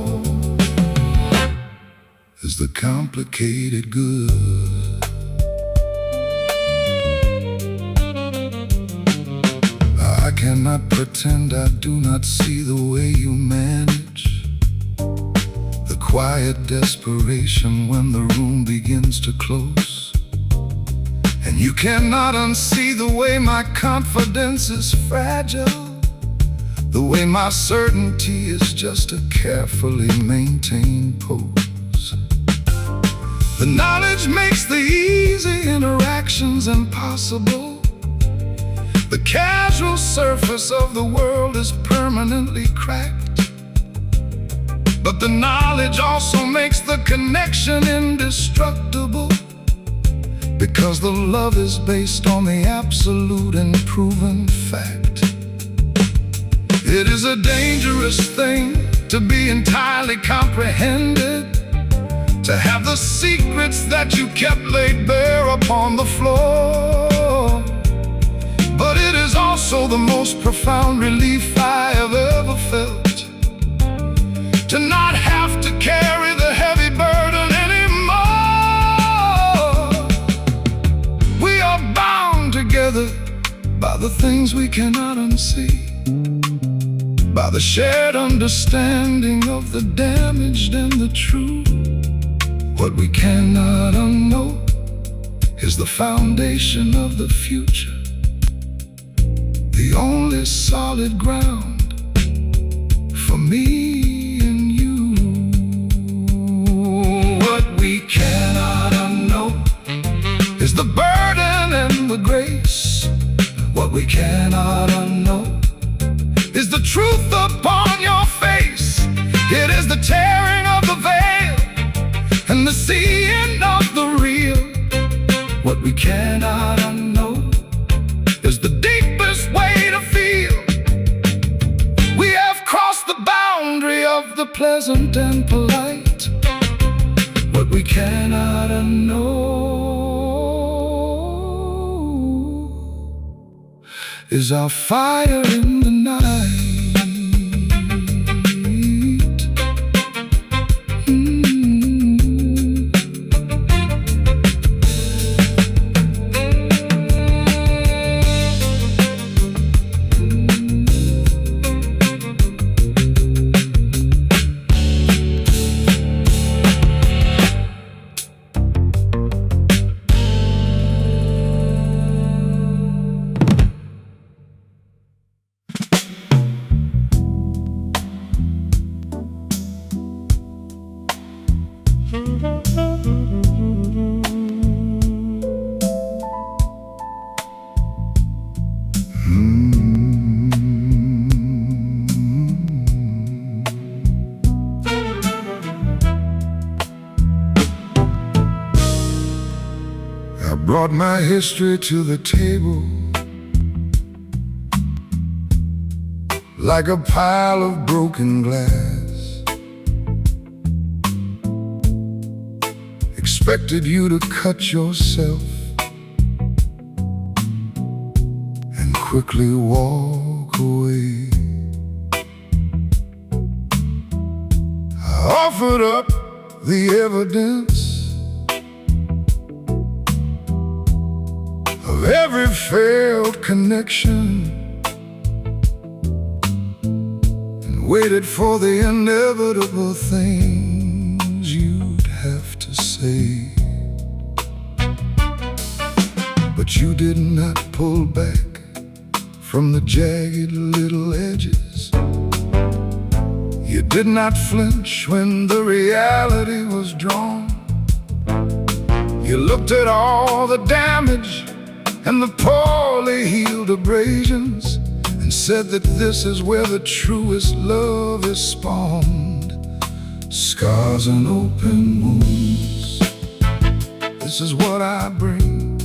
is the complicated good. I cannot pretend I do not see the way you manage the quiet desperation when the room begins to close. And you cannot unsee the way my confidence is fragile, the way my certainty is just a carefully maintained pose. The knowledge makes the easy interactions impossible. The casual surface of the world is permanently cracked. But the knowledge also makes the connection indestructible, because the love is based on the absolute and proven fact. It is a dangerous thing to be entirely comprehended, to have the secrets that you kept laid bare upon the floor. But it is also the most profound relief I have ever felt, to not have to carry the heavy burden anymore. We are bound together by the things we cannot unsee, by the shared understanding of the damaged and the true. What we cannot unknow is the foundation of the future, the only solid ground for me and you. What we cannot unknow is the burden and the grace. What we cannot unknow is the truth upon your face. It is the tearing of the veil and the seeing of the real. What we cannot unknow is the deepest way to feel. We have crossed the boundary of the pleasant and polite. What we cannot unknow is our fire in the night. Brought my history to the table like a pile of broken glass. Expected you to cut yourself and quickly walk away. I offered up the evidence of every failed connection and waited for the inevitable things you'd have to say. But you did not pull back from the jagged little edges. You did not flinch when the reality was drawn. You looked at all the damage and the poorly healed abrasions and said that this is where the truest love is spawned. Scars and open wounds, this is what I bring.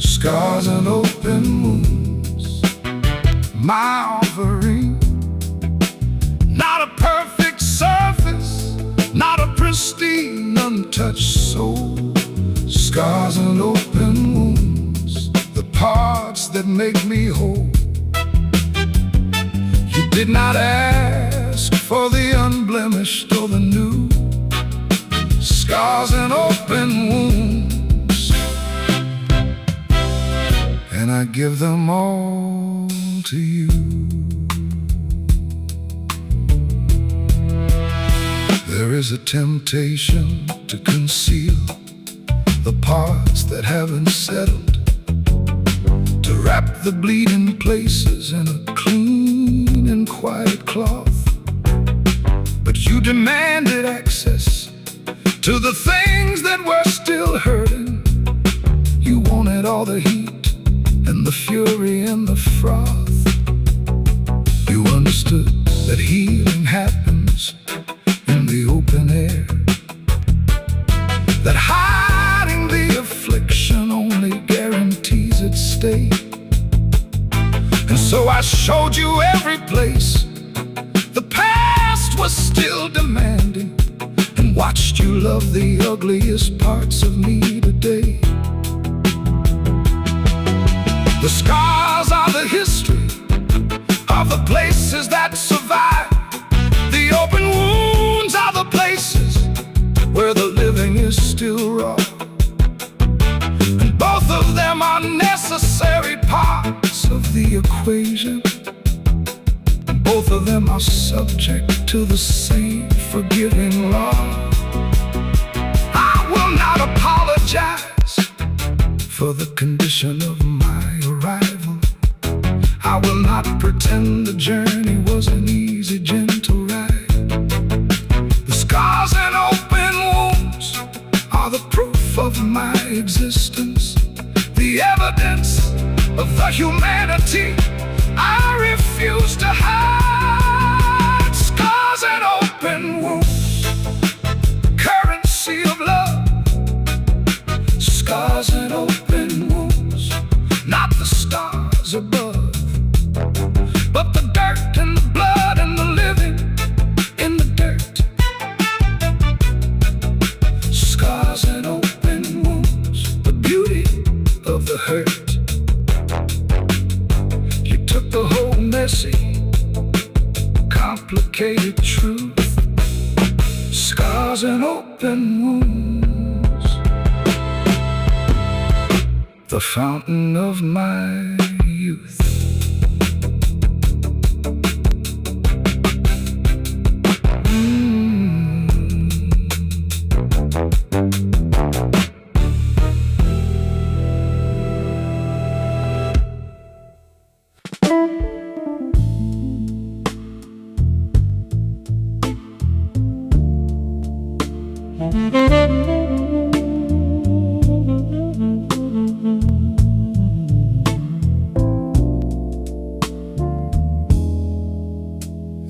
Scars and open wounds, my offering. Not a perfect surface, not a pristine, untouched soul. Scars and open wounds, the parts that make me whole. You did not ask for the unblemished or the new. Scars and open wounds, and I give them all to you. There is a temptation to conceal the parts that haven't settled, to wrap the bleeding places in a clean and quiet cloth. But you demanded access to the things that were still hurting. You wanted all the heat and the fury and the froth. You understood that healing happens in the open air, that hiding the affliction only guarantees its stay. And so I showed you every place the past was still demanding, and watched you love the ugliest parts of me today. The scars are the history of the places that survive. The open wounds are the places where the living is still raw. And both of them are necessary parts of the equation. And both of them are subject to the same forgiving law. I will not apologize for the condition of my arrival. I will not pretend the journey was an easy, gentle ride. The scars and open wounds are the proof of my existence, the evidence of the humanity I refuse to hide. Scars and open wounds, currency of love. Scars and open wounds, not the stars above, but the dirt and the blood and the living in the dirt. Scars and open wounds, the beauty of the hurt. You took the whole messy, complicated truth. Scars and open wounds, the fountain of my youth.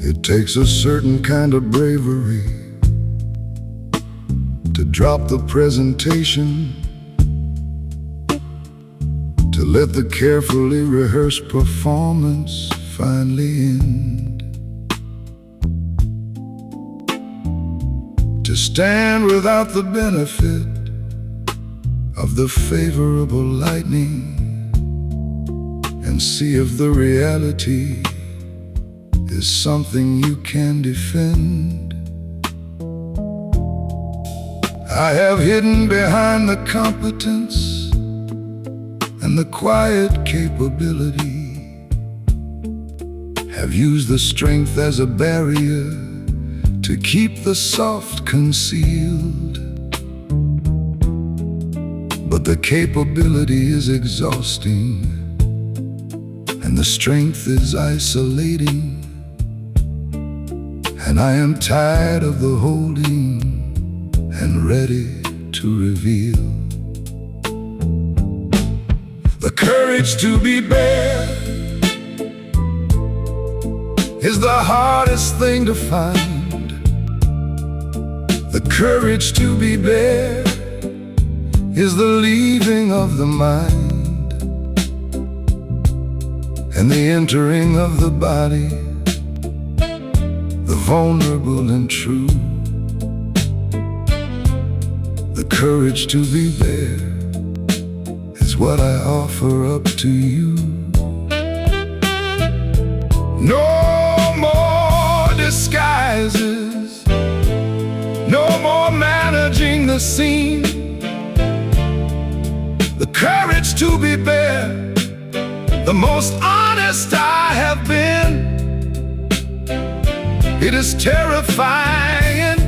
It takes a certain kind of bravery to drop the presentation, to let the carefully rehearsed performance finally end, to stand without the benefit of the favorable lightning and see if the reality is something you can defend. I have hidden behind the competence and the quiet capability, have used the strength as a barrier to keep the soft concealed. But the capability is exhausting, and the strength is isolating. And I am tired of the holding and ready to reveal the courage to be bare, is the hardest thing to find. The courage to be bare is the leaving of the mind, and the entering of the body, the vulnerable and true. The courage to be bare is what I offer up to you. No more disguises, no more managing the scene. The courage to be bare, the most honest I have been. It is terrifying,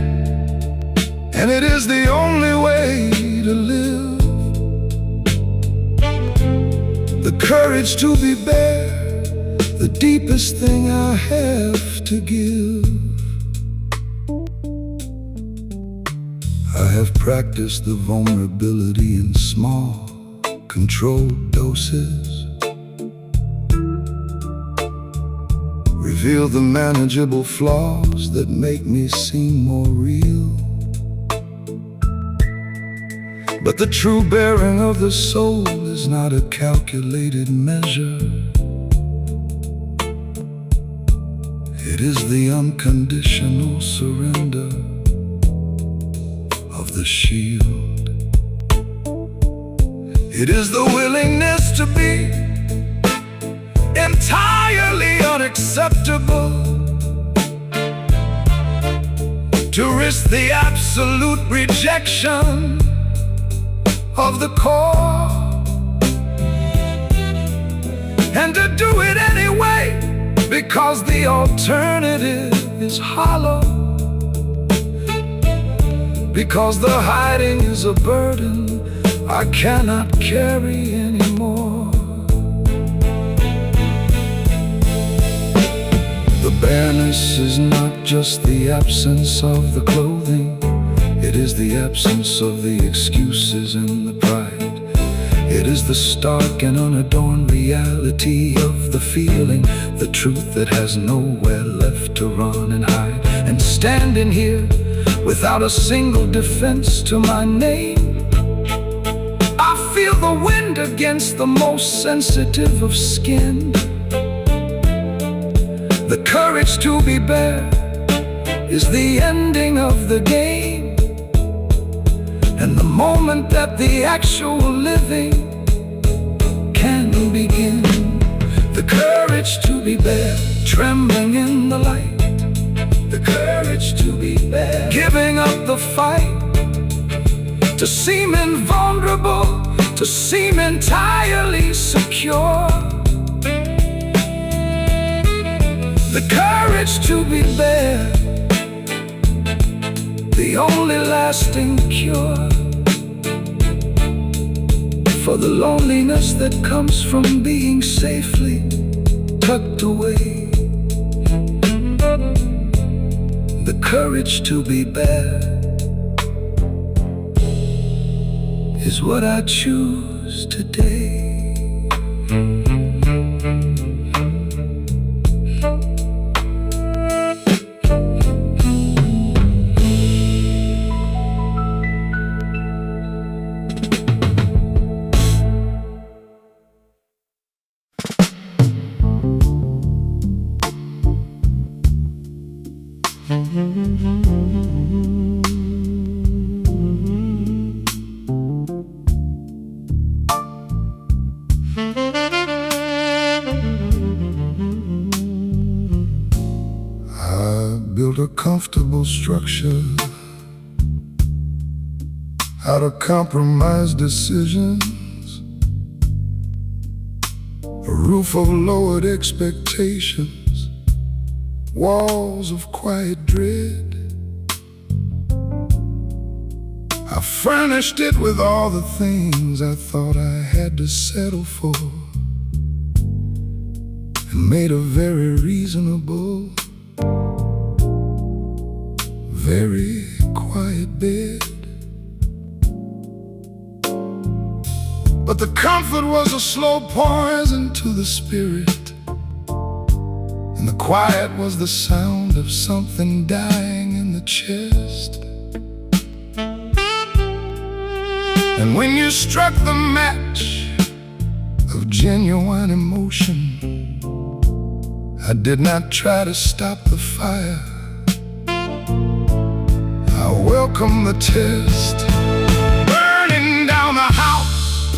and it is the only way to live. The courage to be bare, the deepest thing I have to give. I have practiced the vulnerability in small, controlled doses. Reveal the manageable flaws that make me seem more real. But the true bearing of the soul is not a calculated measure. It is the unconditional surrender of the shield. It is the willingness to be entirely unacceptable, to risk the absolute rejection of the core, and to do it anyway, because the alternative is hollow, because the hiding is a burden I cannot carry anymore. The bareness is not just the absence of the clothing, it is the absence of the excuses and the pride. It is the stark and unadorned reality of the feeling, the truth that has nowhere left to run and hide. And standing here without a single defense to my name, I feel the wind against the most sensitive of skin. The courage to be bare is the ending of the game, and the moment that the actual living can begin. The courage to be bare, trembling in the light. The courage to be bare, giving up the fight, to seem invulnerable, to seem entirely secure. The courage to be bare, the only lasting cure for the loneliness that comes from being safely tucked away. The courage to be bare is what I choose today. Built a comfortable structure out of compromised decisions, a roof of lowered expectations, walls of quiet dread. I furnished it with all the things I thought I had to settle for, and made a very reasonable, very quiet bed. But the comfort was a slow poison to the spirit, and the Quiet was the sound of something dying in the chest. And when you struck the match of genuine emotion, I did not try to stop the fire. I welcome the test. Burning down the house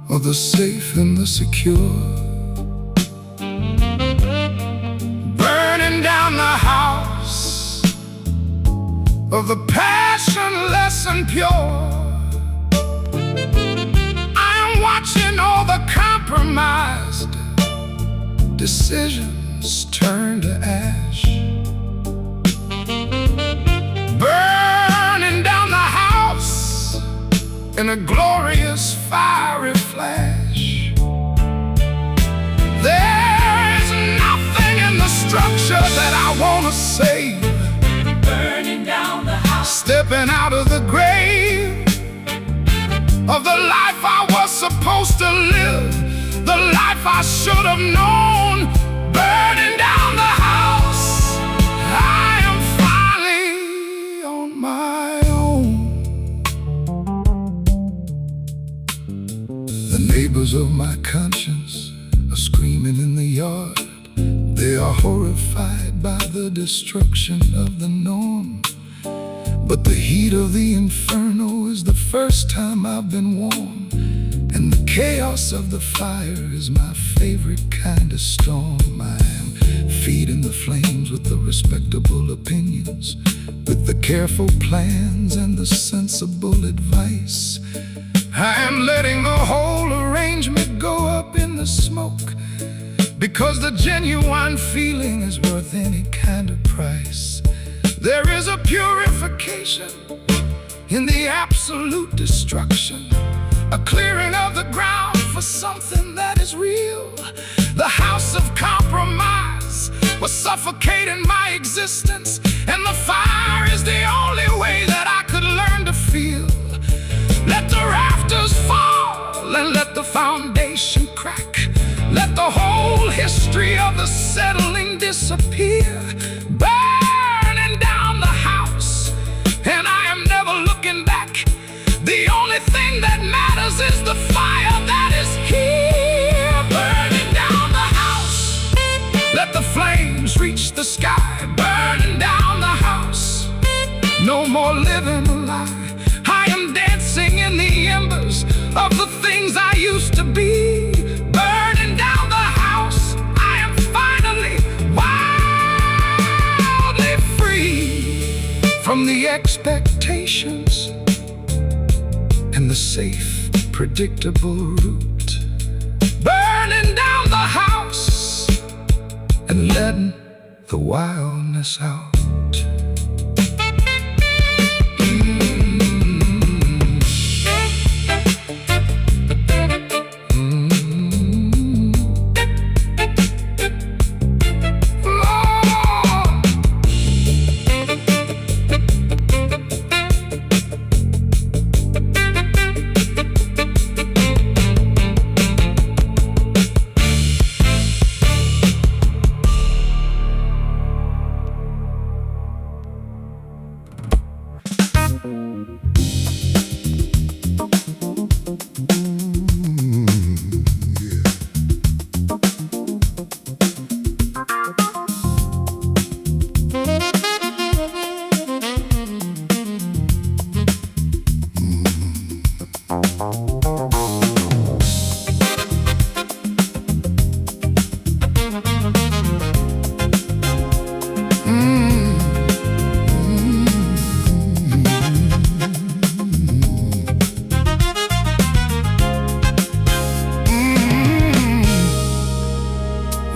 of the safe and the secure. Burning down the house of the passionless and pure. I am watching all the compromised decisions turn to ash. Burning down the house in a glorious fiery flash. There's nothing in the structure that I want to save. Burning down the house, Stepping out of the grave of the life I was supposed to live, the life I should have known. Burning down the house, I am finally on my own. The neighbors of my conscience are screaming in the yard. They are horrified by the destruction of the norm. But the heat of the inferno is the first time I've been warm. And the chaos of the fire is my favorite kind of storm. I am feeding the flames with the respectable opinions, with the careful plans and the sensible advice. I am letting the whole arrangement go up in the smoke, because the genuine feeling is worth any kind of price. There is a purification in the absolute destruction, a clearing of the ground for something that is real. The house of compromise was suffocating my existence, and the fire is the only way that I could learn to feel. Let the rafters fall and let the foundation crack. Let the whole history of the settling disappear. Burning down the house, and I am never looking back. The only thing that matters is the fire that is here. Burning down the house, let the flames reach the sky. Burning down the house, no more living a lie. I am dancing in the embers of the things I used to be. Burning down the house, I am finally wildly free from the expectations and the safe, predictable route. Burning down the house and letting the wildness out.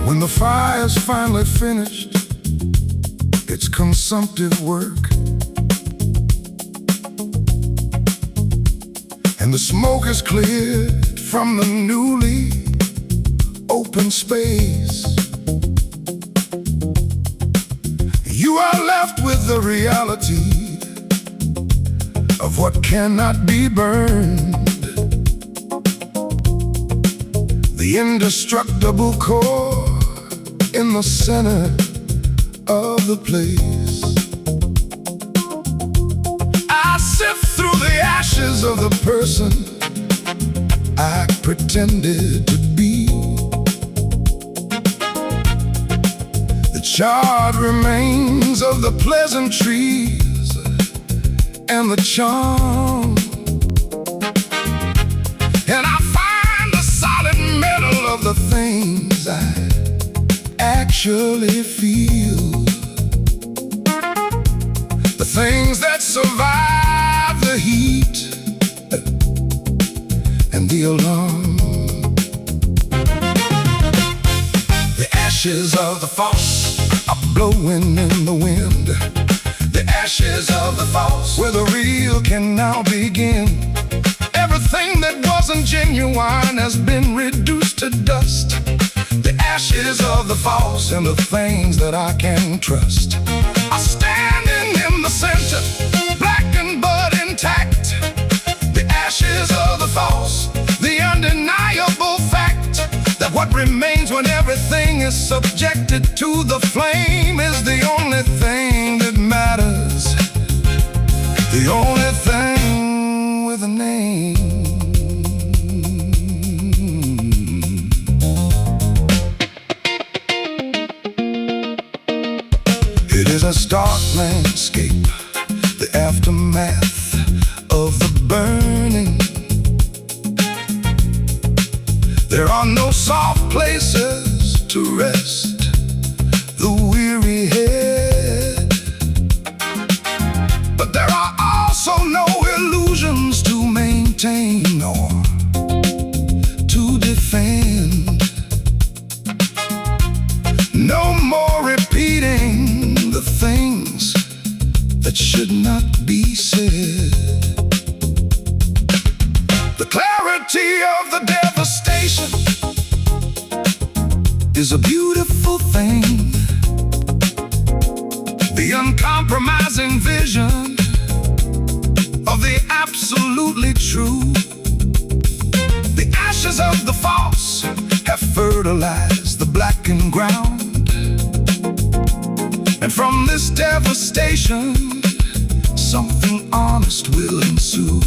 When the fire's finally finished its consumptive work, and the smoke is cleared from the newly open space, you are left with the reality of what cannot be burned. The indestructible core in the center of the place. I sift through the ashes of the person I pretended to be. The charred remains of the pleasantries and the charm, and I find the solid metal of the things I actually feel. The things that survive the heat and the alarm. The ashes of the false are blowing in the wind. The ashes of the false, where the real can now begin. Everything that wasn't genuine has been reduced to dust. The ashes of the false and the things that I can trust are standing in the center, blackened but intact. The ashes of the false, the undeniable fact that what remains when everything is subjected to the flame is the only thing that matters, the only thing with a name. It is a stark landscape, the aftermath of the burning. There are no soft places to rest the weary head, but there are also no illusions to maintain or to defend. No more repeating the things that should not be said. The clarity of the devastation is a beautiful thing. The uncompromising vision of the absolutely true. The ashes of the false have fertilized the blackened ground, and from this devastation something honest will ensue.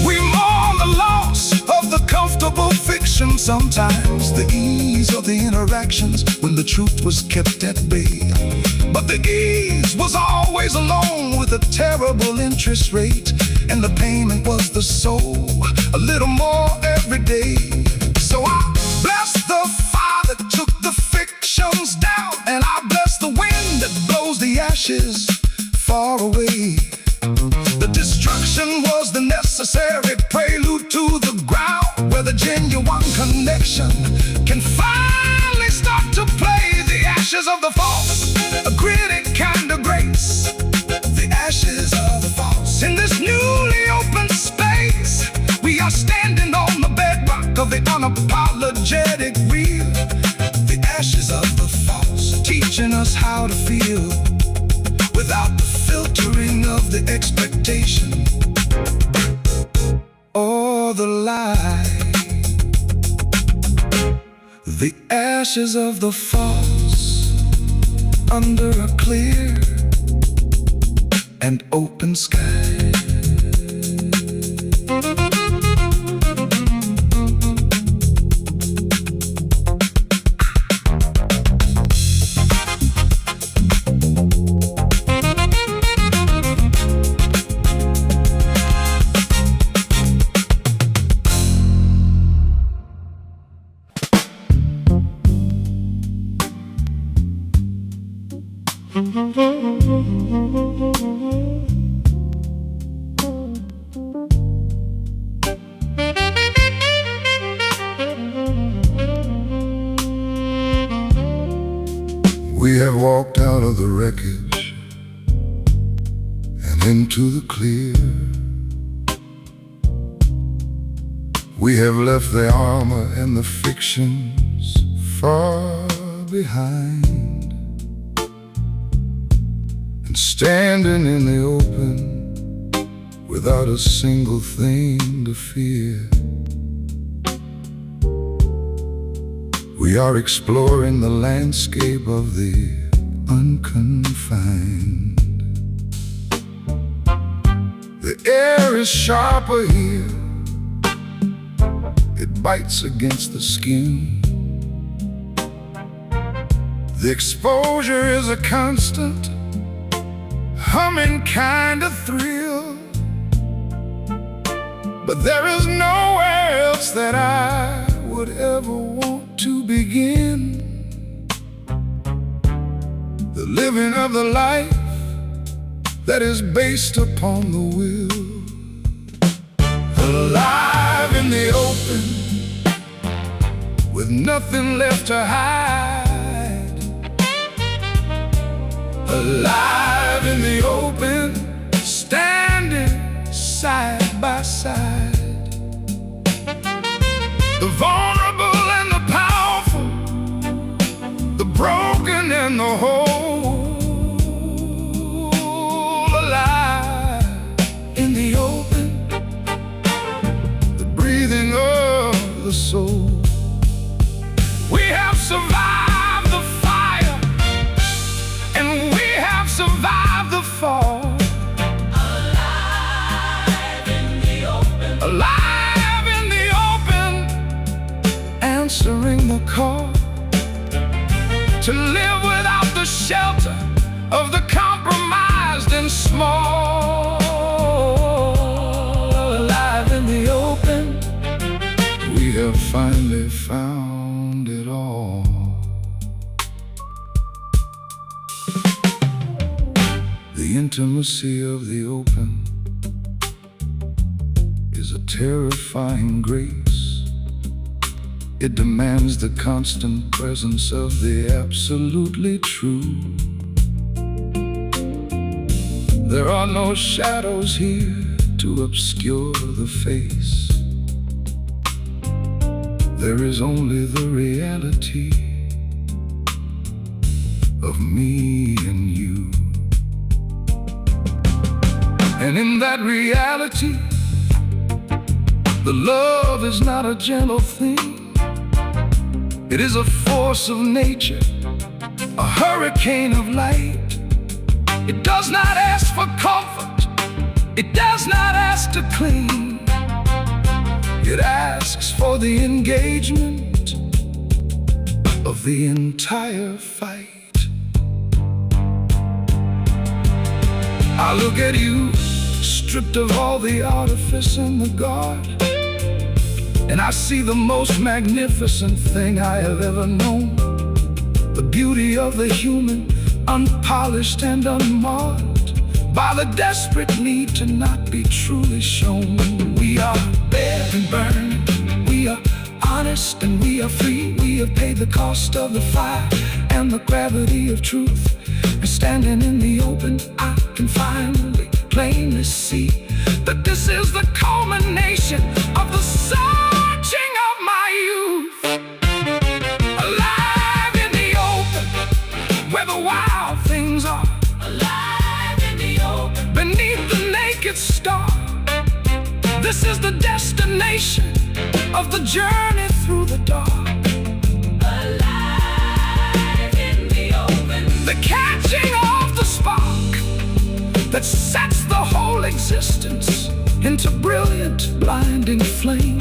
We mourn the loss of the comfortable fiction, sometimes the ease of the interactions when the truth was kept at bay. But the ease was always along with a terrible interest rate, and the payment was the soul, a little more every day. So I bless the fire that took the fictions down, and I bless the wind that blows the ashes far away. The destruction was the necessary prelude to the ground, where the genuine connection can finally start to play. The ashes of the false, a gritty kind of grace. The ashes of the false, in this newly open space, we are standing on the bedrock of the unapologetic real. The ashes of the false, teaching us how to feel without the filtering of the expectation or the lie. The ashes of the false under a clear and open sky. We have walked out of the wreckage and into the clear. We have left the armor and the fictions far behind, and standing in the open without a single thing to fear. We are exploring the landscape of the unconfined. The air is sharper here. It bites against the skin. The exposure is a constant, humming kind of thrill. But there is nowhere else that I would ever want to begin. The living of the life that is based upon the will. Alive in the open, with nothing left to hide. Alive in the open, standing side by side. The vulnerable and the powerful, the broken and the whole. Alive in the open, the breathing of the soul. We have survived the fire, and we have survived the fall. Alive in the open, alive in the open, answering the call to live without the shelter of the compromised and small. Alive in the open, we have finally found it all. The intimacy of the open is a terrifying grace. It demands the constant presence of the absolutely true. There are no shadows here to obscure the face. There is only the reality of me and you. And in that reality, the love is not a gentle thing. It is a force of nature, a hurricane of light. It does not ask for comfort, it does not ask to cling. It asks for the engagement of the entire fight. I look at you, stripped of all the artifice and the guard, and I see the most magnificent thing I have ever known. The beauty of the human, unpolished and unmarred by the desperate need to not be truly shown. We are bare and burned, we are honest and we are free. We have paid the cost of the fire and the gravity of truth. And standing in the open, I can finally plainly see that this is the culmination of the searching of my youth. Alive in the open, where the wild things are. Alive in the open, beneath the naked star. This is the destination of the journey through the dark. Alive in the open, the catching of the spark that sets the whole existence into brilliant, blinding flame.